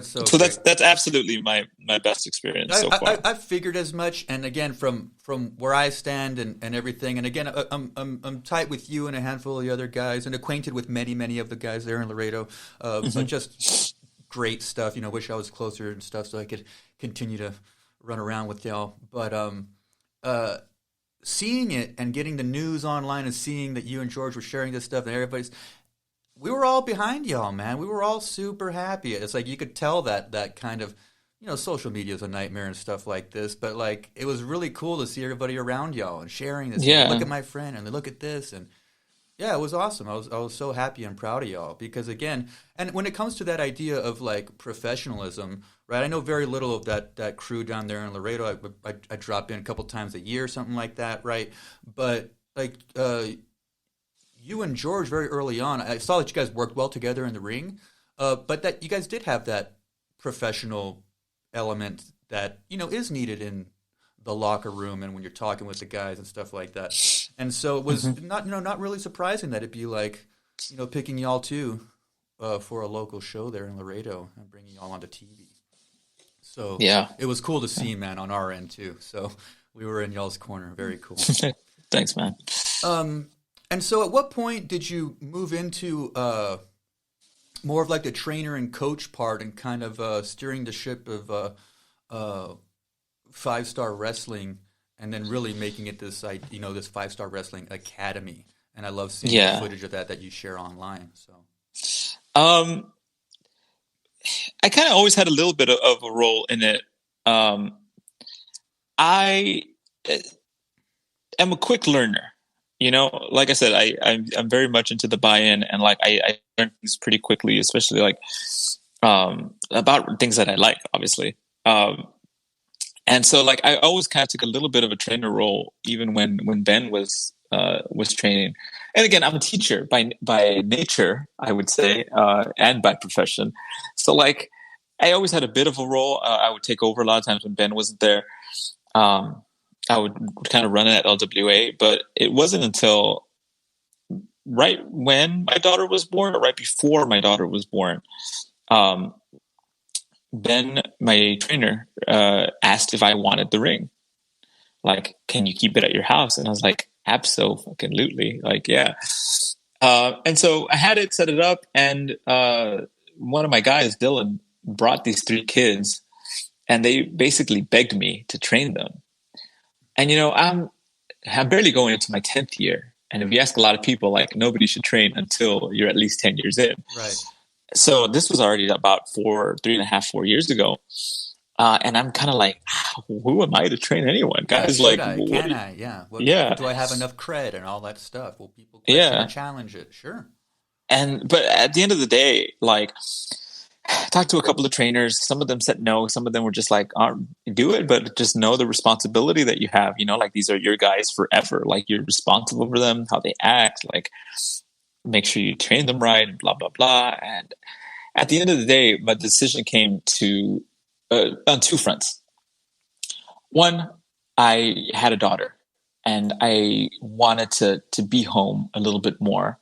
so that's absolutely my best experience so far. I've figured as much, and again from where I stand and everything, and again I'm tight with you and a handful of the other guys, and acquainted with many of the guys there in Laredo. But just great stuff. Wish I was closer and stuff so I could continue to run around with y'all. But seeing it and getting the news online and seeing that you and George were sharing this stuff and we were all behind y'all, man. We were all super happy. It's like you could tell that kind of social media is a nightmare and stuff like this, but like it was really cool to see everybody around y'all and sharing this. Yeah. Look at my friend and look at this, and yeah, it was awesome. I was so happy and proud of y'all because again, and when it comes to that idea of like professionalism, right? I know very little of that crew down there in Laredo. I drop in a couple times a year, something like that, right? But like you and George very early on, I saw that you guys worked well together in the ring, but that you guys did have that professional element that is needed in the locker room and when you're talking with the guys and stuff like that. And so it was not really surprising that it'd be like picking y'all too for a local show there in Laredo and bringing y'all onto TV. So yeah, it was cool to see, man, on our end too. So we were in y'all's corner. Very cool. Thanks, man. And so at what point did you move into more of like the trainer and coach part and kind of steering the ship of 5-star wrestling and then really making it this this 5-star wrestling academy? And I love seeing the footage of that you share online. So I kind of always had a little bit of a role in it. I am a quick learner. Like I said, I'm very much into the buy-in, and like I learn things pretty quickly, especially like about things that I like, obviously. And so like I always kind of took a little bit of a trainer role, even when Ben was training. And again, I'm a teacher by nature, I would say, and by profession. So like I always had a bit of a role. I would take over a lot of times when Ben wasn't there. I would kind of run it at LWA, but it wasn't until right when my daughter was born or right before my daughter was born, Ben, my trainer, asked if I wanted the ring. Like, can you keep it at your house? And I was like, absolutely. Like, yeah. And so I had it, set it up, and one of my guys, Dylan, brought these 3 kids, and they basically begged me to train them. And, I'm barely going into my 10th year. And if you ask a lot of people, like, nobody should train until you're at least 10 years in. Right. So this was already about 4 years ago. And I'm kind of like, who am I to train anyone? Guys, like, can I? Yeah. Do I have enough cred and all that stuff? Will people challenge it? Sure. But at the end of the day, like, I talked to a couple of trainers. Some of them said no. Some of them were just like, do it, but just know the responsibility that you have. Like, these are your guys forever. Like, you're responsible for them, how they act. Like, make sure you train them right, and blah, blah, blah. And at the end of the day, my decision came to on 2 fronts. One, I had a daughter, and I wanted to be home a little bit more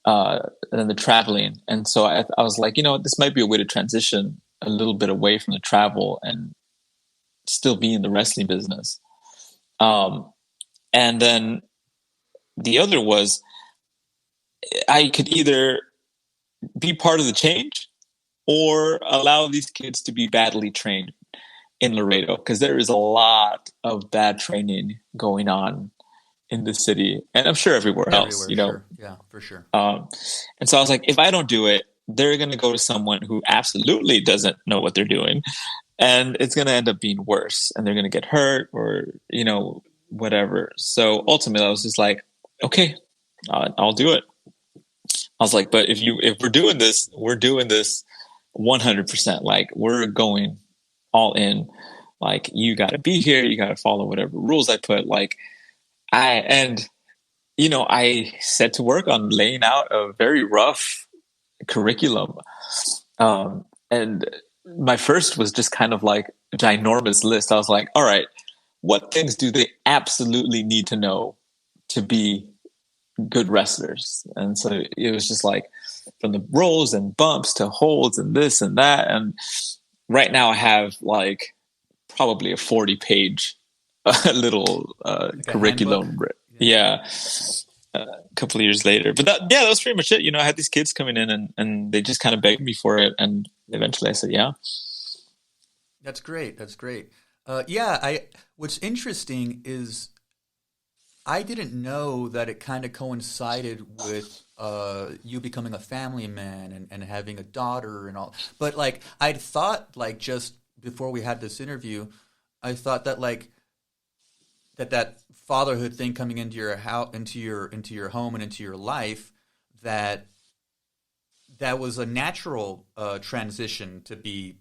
than the traveling. And so I was like, this might be a way to transition a little bit away from the travel and still be in the wrestling business. And then the other was I could either be part of the change or allow these kids to be badly trained in Laredo, because there is a lot of bad training going on in the city, and I'm sure everywhere else, Sure. Yeah, for sure. And so I was like, if I don't do it, they're going to go to someone who absolutely doesn't know what they're doing, and it's going to end up being worse, and they're going to get hurt or, whatever. So ultimately I was just like, okay, I'll do it. I was like, but if we're doing this 100%, like, we're going all in. Like, you got to be here. You got to follow whatever rules I put. Like, I set to work on laying out a very rough curriculum. And my first was just kind of like a ginormous list. I was like, all right, what things do they absolutely need to know to be good wrestlers? And so it was just like from the rolls and bumps to holds and this and that. And right now I have like probably a 40-page little curriculum. Handbook. Yeah. A couple of years later. But that was pretty much it. I had these kids coming in and they just kind of begged me for it. And eventually I said, yeah. That's great. What's interesting is I didn't know that it kind of coincided with you becoming a family man and having a daughter and all. But like, I'd thought like just before we had this interview, I thought that like that fatherhood thing coming into your house, into your home and into your life, that was a natural transition to be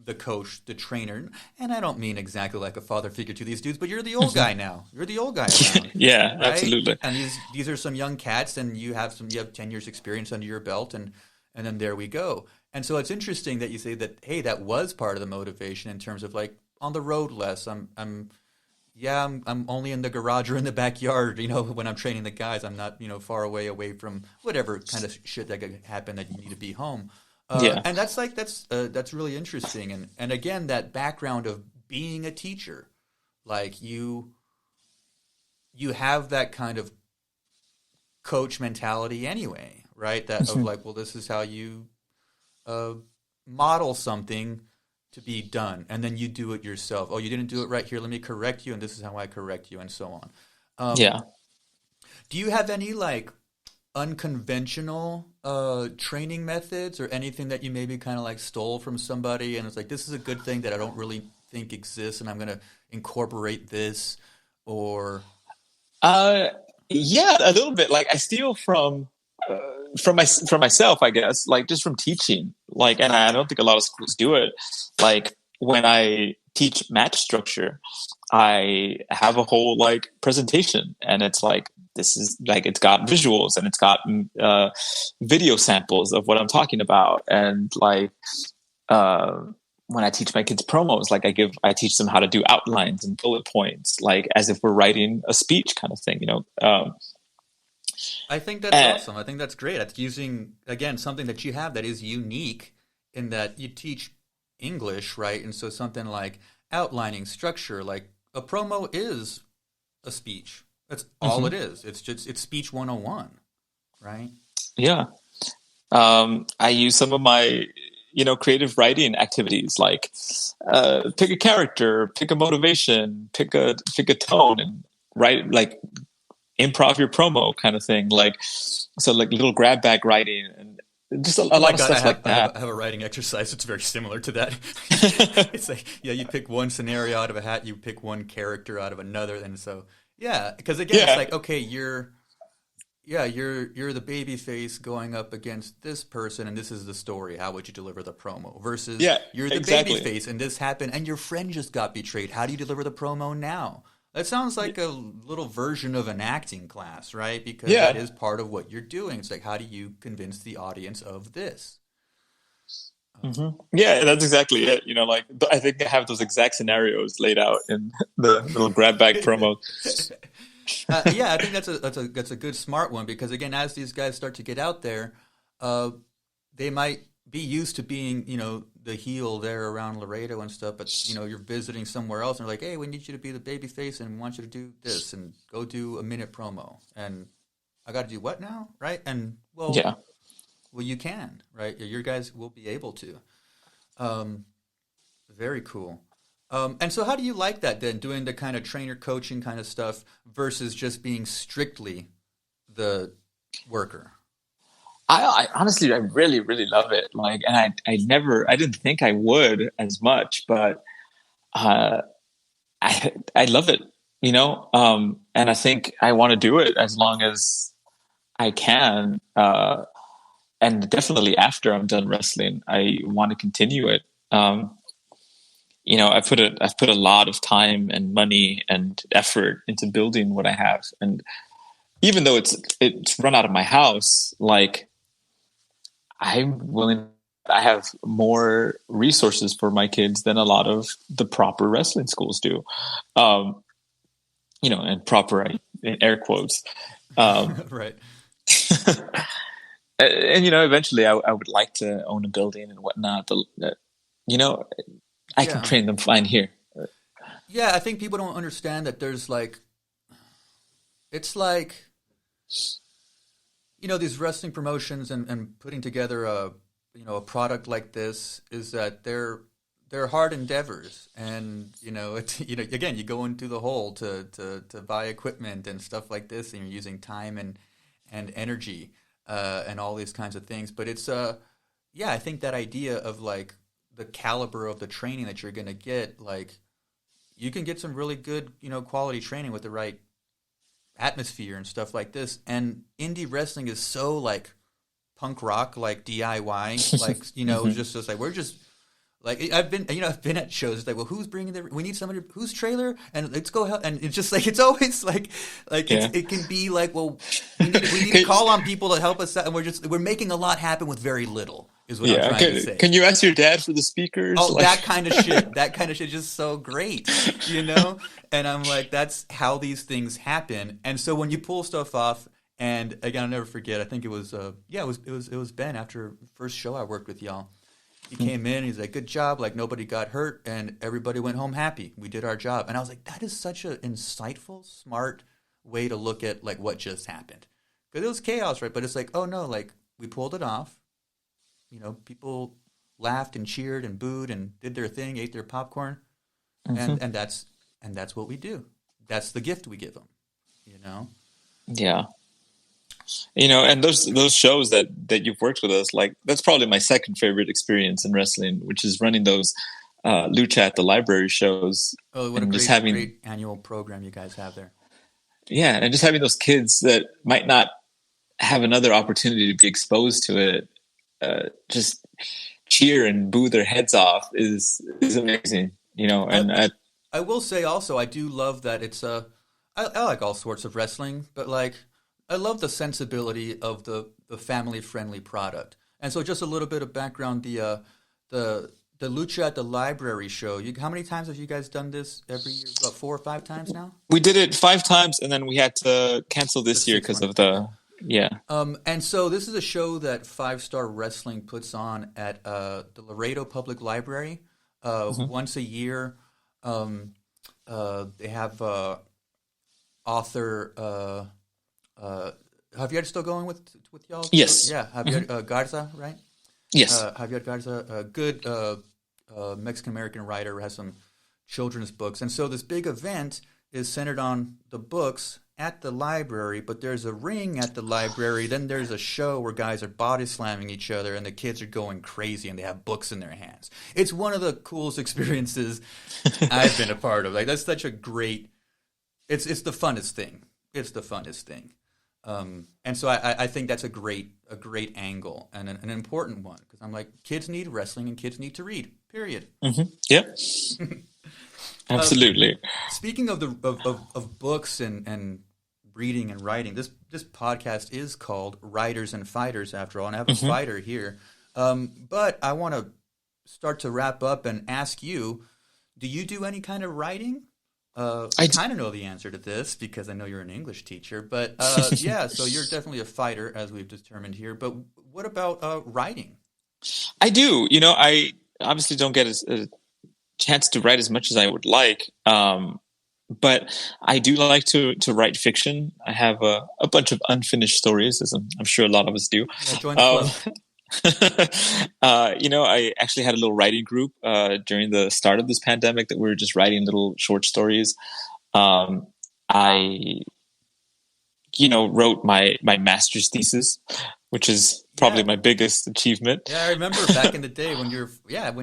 the coach, the trainer. And I don't mean exactly like a father figure to these dudes, but you're the old guy now. You're the old guy around. Yeah, right? absolutely. And these are some young cats, and you have 10 years experience under your belt, and then there we go. And so it's interesting that you say that, hey, that was part of the motivation in terms of like on the road less. I'm only in the garage or in the backyard, when I'm training the guys. I'm not, far away from whatever kind of shit that could happen that you need to be home. And that's really interesting. And again, that background of being a teacher, like you have that kind of coach mentality anyway, right? That of like, well, this is how you model something to be done, and then you do it yourself. Oh, you didn't do it right here. Let me correct you, and this is how I correct you, and so on. Do you have any like unconventional training methods or anything that you maybe kind of like stole from somebody, and it's like, this is a good thing that I don't really think exists, and I'm going to incorporate this? Or yeah, a little bit. Like I steal from myself, I guess, like just from teaching. Like, and I don't think a lot of schools do it. Like when I teach match structure, I have a whole like presentation, and it's like, this is like, it's got visuals and it's got video samples of what I'm talking about. And like when I teach my kids promos, like I teach them how to do outlines and bullet points, like as if we're writing a speech kind of thing, I think that's awesome. I think that's great. That's using, again, something that you have that is unique in that you teach English, right? And so something like outlining structure, like a promo is a speech. That's all it is. It's speech 101, right? Yeah. I use some of my, creative writing activities, like pick a character, pick a motivation, pick a tone, and write, like improv your promo kind of thing. Like, so like little grab bag writing and just a lot of stuff like that. I have a writing exercise that's very similar to that. It's like, you pick one scenario out of a hat, you pick one character out of another, and so because again, it's like, okay, you're the baby face going up against this person, and this is the story. How would you deliver the promo? Versus you're the baby face, and this happened, and your friend just got betrayed. How do you deliver the promo now? That sounds like a little version of an acting class, right? Because that is part of what you're doing. It's like, how do you convince the audience of this? Yeah, that's exactly it. Like I think I have those exact scenarios laid out in the little grab bag promo. I think that's a good smart one, because again, as these guys start to get out there, they might be used to being, the heel there around Laredo and stuff, but you're visiting somewhere else, and they're like, hey, we need you to be the baby face, and we want you to do this, and go do a minute promo, and I got to do what now, right? And well, you can, right? Your guys will be able to. Very cool. And so how do you like that then, doing the kind of trainer coaching kind of stuff versus just being strictly the worker? I honestly, I really, really love it. Like, and I didn't think I would as much, but I love it, and I think I want to do it as long as I can. And definitely after I'm done wrestling, I want to continue it. I've put a lot of time and money and effort into building what I have. And even though it's run out of my house, like I have more resources for my kids than a lot of the proper wrestling schools do. And proper in air quotes. Right. And eventually I would like to own a building and whatnot. I can train them fine here. Yeah, I think people don't understand that there's like, it's like, these wrestling promotions and putting together a product like this is that they're hard endeavors, and again, you go into the hole to buy equipment and stuff like this, and you're using time and energy and all these kinds of things. But it's I think that idea of like the caliber of the training that you're going to get, like you can get some really good, quality training with the right atmosphere and stuff like this. And indie wrestling is so like punk rock, like DIY, like, just like, we're just like, I've been at shows. It's like, well, who's bringing we need somebody who's trailer and let's go help. And it's just like, it's always like it can be like, well, we need to call on people to help us out. And we're making a lot happen with very little is what I'm trying to say. Can you ask your dad for the speakers? Oh, that kind of shit. That kind of shit is just so great, And I'm like, that's how these things happen. And so when you pull stuff off, and again, I'll never forget. I think it was it was Ben after first show I worked with y'all. He came in. He's like, "Good job! Like nobody got hurt, and everybody went home happy. We did our job." And I was like, "That is such an insightful, smart way to look at like what just happened." Because it was chaos, right? But it's like, oh no, like we pulled it off. People laughed and cheered and booed and did their thing, ate their popcorn, and that's what we do. That's the gift we give them. Yeah. And those shows that you've worked with us, like that's probably my second favorite experience in wrestling, which is running those Lucha at the Library shows. Oh, what a great annual program you guys have there. Yeah, and just having those kids that might not have another opportunity to be exposed to it, just cheer and boo their heads off is amazing. And I will say also, I do love that it's I like all sorts of wrestling, but like I love the sensibility of the family-friendly product. And so just a little bit of background, the Lucha at the Library show, how many times have you guys done this every year? About 4 or 5 times now? We did it 5 times, and then we had to cancel this year because of the... Yeah. And so this is a show that 5 Star Wrestling puts on at the Laredo Public Library once a year. They have author... Javier still going with y'all? Yes. Yeah, Javier Garza, right? Yes. Javier Garza, a good Mexican-American writer, has some children's books. And so this big event is centered on the books at the library, but there's a ring at the library. Then there's a show where guys are body slamming each other and the kids are going crazy and they have books in their hands. It's one of the coolest experiences I've been a part of. Like that's such a great, it's the funnest thing. It's the funnest thing. And so I think that's a great angle and an important one because I'm like, kids need wrestling and kids need to read, period. Yeah. Absolutely. Speaking of of books and reading and writing, this podcast is called Writers and Fighters after all, and I have a fighter here. But I want to start to wrap up and ask you, do you do any kind of writing? I kind of know the answer to this because I know you're an English teacher, but yeah, so you're definitely a fighter as we've determined here. But what about writing? I do. I obviously don't get a chance to write as much as I would like, but I do like to write fiction. I have a bunch of unfinished stories, as I'm sure a lot of us do. Yeah, join the club. I actually had a little writing group during the start of this pandemic that we were just writing little short stories. I wrote my master's thesis, which is probably my biggest achievement. Yeah, I remember back in the day when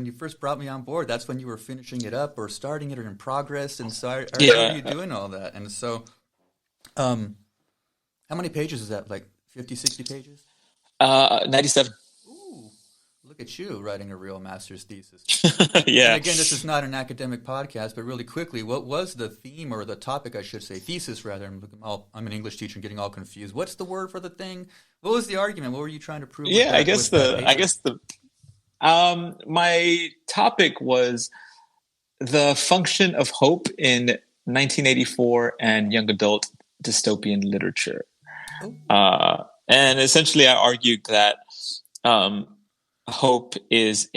you first brought me on board, that's when you were finishing it up or starting it or in progress. And so I remember you doing all that. And so, how many pages is that? Like 50, 60 pages? 97. Look at you writing a real master's thesis. Yeah. And again, this is not an academic podcast, but really quickly, what was the theme or the topic, I should say, thesis rather? I'm an English teacher and getting all confused. What's the word for the thing? What was the argument? What were you trying to prove? Yeah, my topic was the function of hope in 1984 and young adult dystopian literature. And essentially, I argued that hope is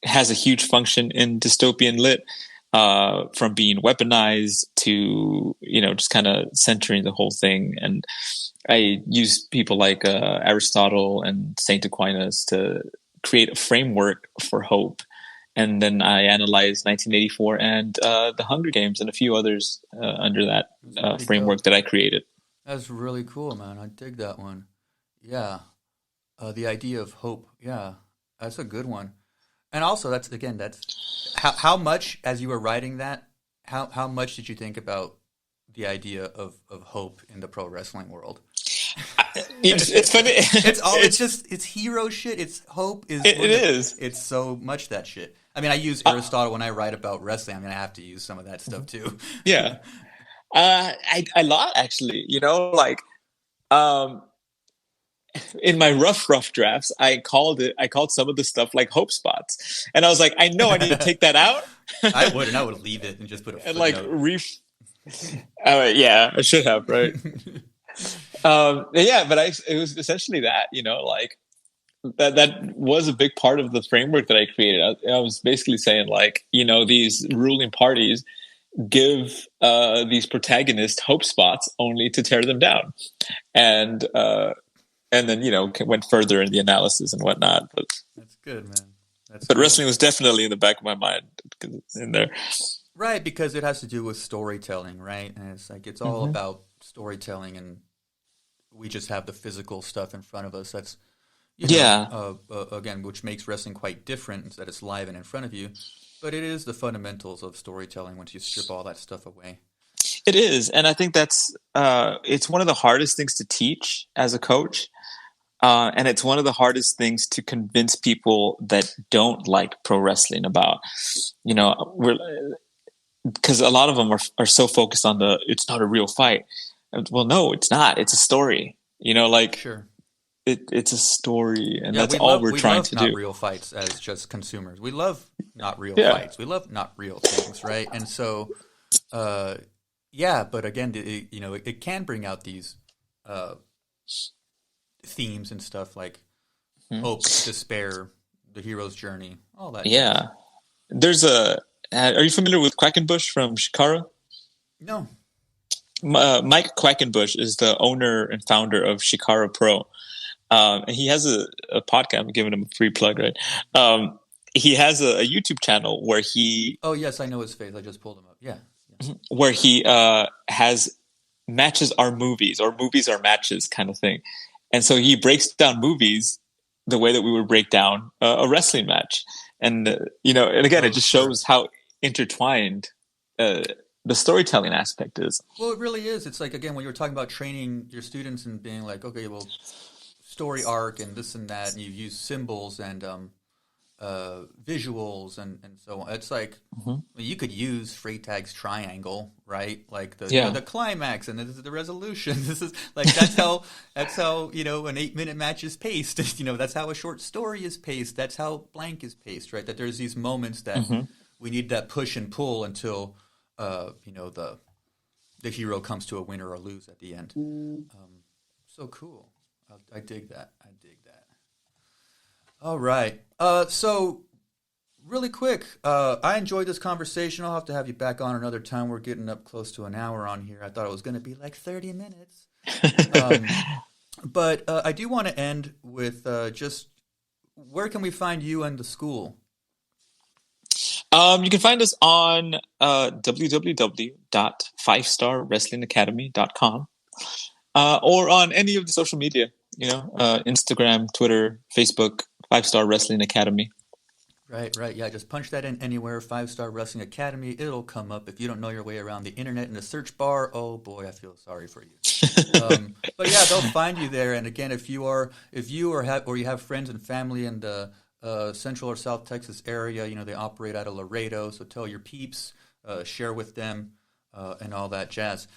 has a huge function in dystopian lit, from being weaponized to just kind of centering the whole thing. And I use people like Aristotle and Saint Aquinas to create a framework for hope. And then I analyzed 1984 and the Hunger Games and a few others under that framework that I created. That's really cool, man. I dig that one. Yeah. The idea of hope. Yeah. That's a good one. And also, that's how much, as you were writing that, how much did you think about the idea of hope in the pro wrestling world? It's funny. It's hero shit. It's hope is. It is. It's so much that shit. I mean, I use Aristotle when I write about wrestling. I'm gonna have to use some of that stuff too. Yeah. A lot actually. Like, in my rough drafts, I called some of the stuff like hope spots, and I was like, I know I need to take that out. I would leave it and just put a footnote. And yeah, I should have, right? Yeah, but it was essentially that, like that was a big part of the framework that I created. I was basically saying, like, these ruling parties give these protagonists hope spots only to tear them down, and then went further in the analysis and whatnot. But that's good, man. But wrestling was definitely in the back of my mind in there. Right, because it has to do with storytelling, right? And it's like it's all about storytelling, and we just have the physical stuff in front of us. That's again, which makes wrestling quite different, is that it's live and in front of you. But it is the fundamentals of storytelling once you strip all that stuff away. It is, and I think that's it's one of the hardest things to teach as a coach, and it's one of the hardest things to convince people that don't like pro wrestling about. Because a lot of them are so focused on it's not a real fight. Well, no, it's not. It's a story. Sure. It's a story, and that's all we're trying to do. We love not real fights as just consumers. We love not real fights. We love not real things, right? And so, but again, it can bring out these themes and stuff like hope, despair, the hero's journey, all that. Yeah. There's are you familiar with Quackenbush from Shikara? No. Mike Quackenbush is the owner and founder of Shikara Pro. And he has a podcast. I'm giving him a free plug, right? He has a YouTube channel where he... Oh, yes, I know his face. I just pulled him up. Yeah. Where he has matches are movies, or movies are matches kind of thing. And so he breaks down movies the way that we would break down a wrestling match. And, and again, it just shows how intertwined the storytelling aspect is. Well, it really is. It's like, again, when you were talking about training your students and being like, okay, well, story arc and this and that, and you use symbols and visuals and so on. It's like, you could use Freytag's triangle, right? Like the climax and the resolution. This is like, that's how an 8-minute match is paced. That's how a short story is paced. That's how blank is paced, right? That there's these moments that we need that push and pull until the hero comes to a win or a lose at the end. So cool. I dig that. All right. So really quick, I enjoyed this conversation. I'll have to have you back on another time. We're getting up close to an hour on here. I thought it was going to be like 30 minutes. But I do want to end with just where can we find you and the school? You can find us on www.5starwrestlingacademy.com or on any of the social media, Instagram, Twitter, Facebook, 5-Star Wrestling Academy. Right. Yeah, just punch that in anywhere, 5-Star Wrestling Academy. It'll come up. If you don't know your way around the internet in the search bar, oh boy, I feel sorry for you. But yeah, they'll find you there. And again, if you have friends and family in the Central or South Texas area, they operate out of Laredo, so tell your peeps, share with them, and all that jazz.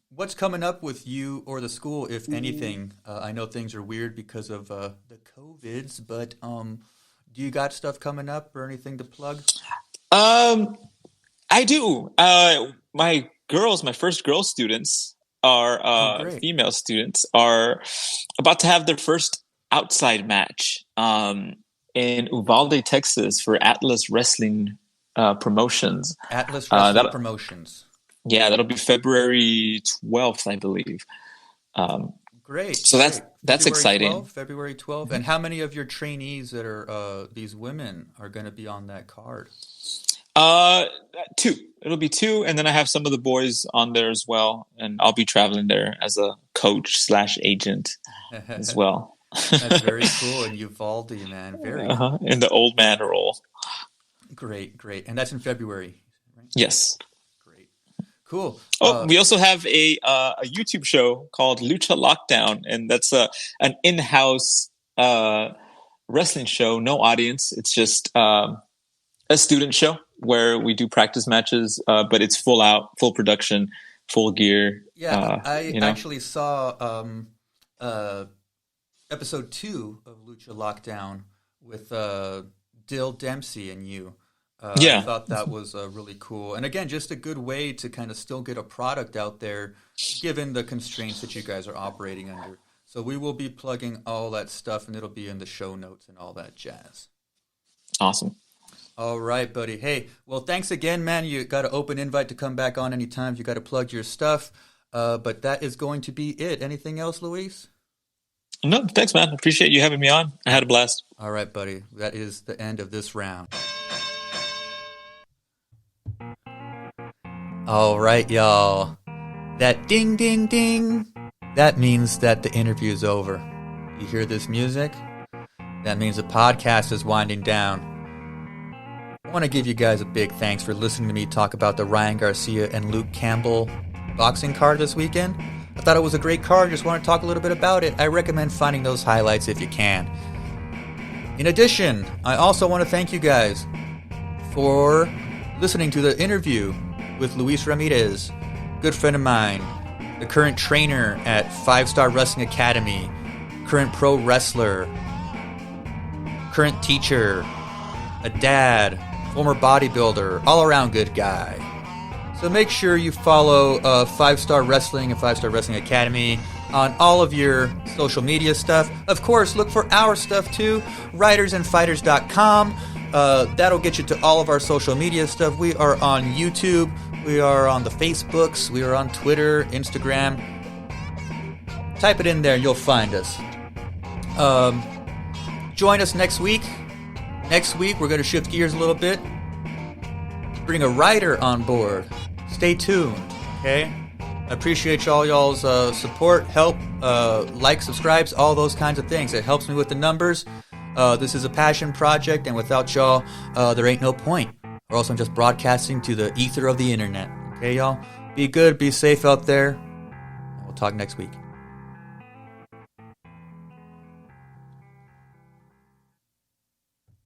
What's coming up with you or the school, if anything? I know things are weird because of the COVIDs, but do you got stuff coming up or anything to plug? I do. My first girl students are female students are about to have their first outside match in Uvalde, Texas for Atlas Wrestling Promotions. Atlas Wrestling Promotions. Yeah, that'll be February 12th, I believe. Great. So that's exciting. February 12th. And how many of your trainees that are these women are going to be on that card? 2. It'll be 2, and then I have some of the boys on there as well, and I'll be traveling there as a coach / agent as well. That's very cool. And Uvalde, man. Very cool. In the old man role. Great, great. And that's in February, right? Yes. Great. Cool. We also have a YouTube show called Lucha Lockdown, and that's an in-house wrestling show, no audience. It's just a student show where we do practice matches, but it's full production, full gear. Yeah, I actually saw episode 2 of Lucha Lockdown with Dill Dempsey and you. I thought that was really cool. And again, just a good way to kind of still get a product out there, given the constraints that you guys are operating under. So we will be plugging all that stuff, and it'll be in the show notes and all that jazz. Awesome. All right, buddy. Hey, well, thanks again, man. You got an open invite to come back on anytime. You got to plug your stuff. But that is going to be it. Anything else, Luis? No, thanks, man. Appreciate you having me on. I had a blast. All right, buddy. That is the end of this round. All right, y'all. That ding, ding, ding, that means that the interview is over. You hear this music? That means the podcast is winding down. I want to give you guys a big thanks for listening to me talk about the Ryan Garcia and Luke Campbell boxing card this weekend. I thought it was a great card. Just want to talk a little bit about it. I recommend finding those highlights if you can. In addition, I also want to thank you guys for listening to the interview with Luis Ramirez, good friend of mine, the current trainer at 5-Star Wrestling Academy, current pro wrestler, current teacher, a dad, former bodybuilder, all-around good guy. So make sure you follow 5-Star Wrestling and 5-Star Wrestling Academy on all of your social media stuff. Of course, look for our stuff too, writersandfighters.com. That'll get you to all of our social media stuff. We are on YouTube. We are on the Facebooks. We are on Twitter, Instagram. Type it in there and you'll find us. Join us next week. Next week, we're going to shift gears a little bit. Bring a writer on board. Stay tuned, okay? I appreciate y'all's support, help, like, subscribes, all those kinds of things. It helps me with the numbers. This is a passion project, and without y'all, there ain't no point. Or else I'm just broadcasting to the ether of the internet. Okay, y'all? Be good, be safe out there. We'll talk next week.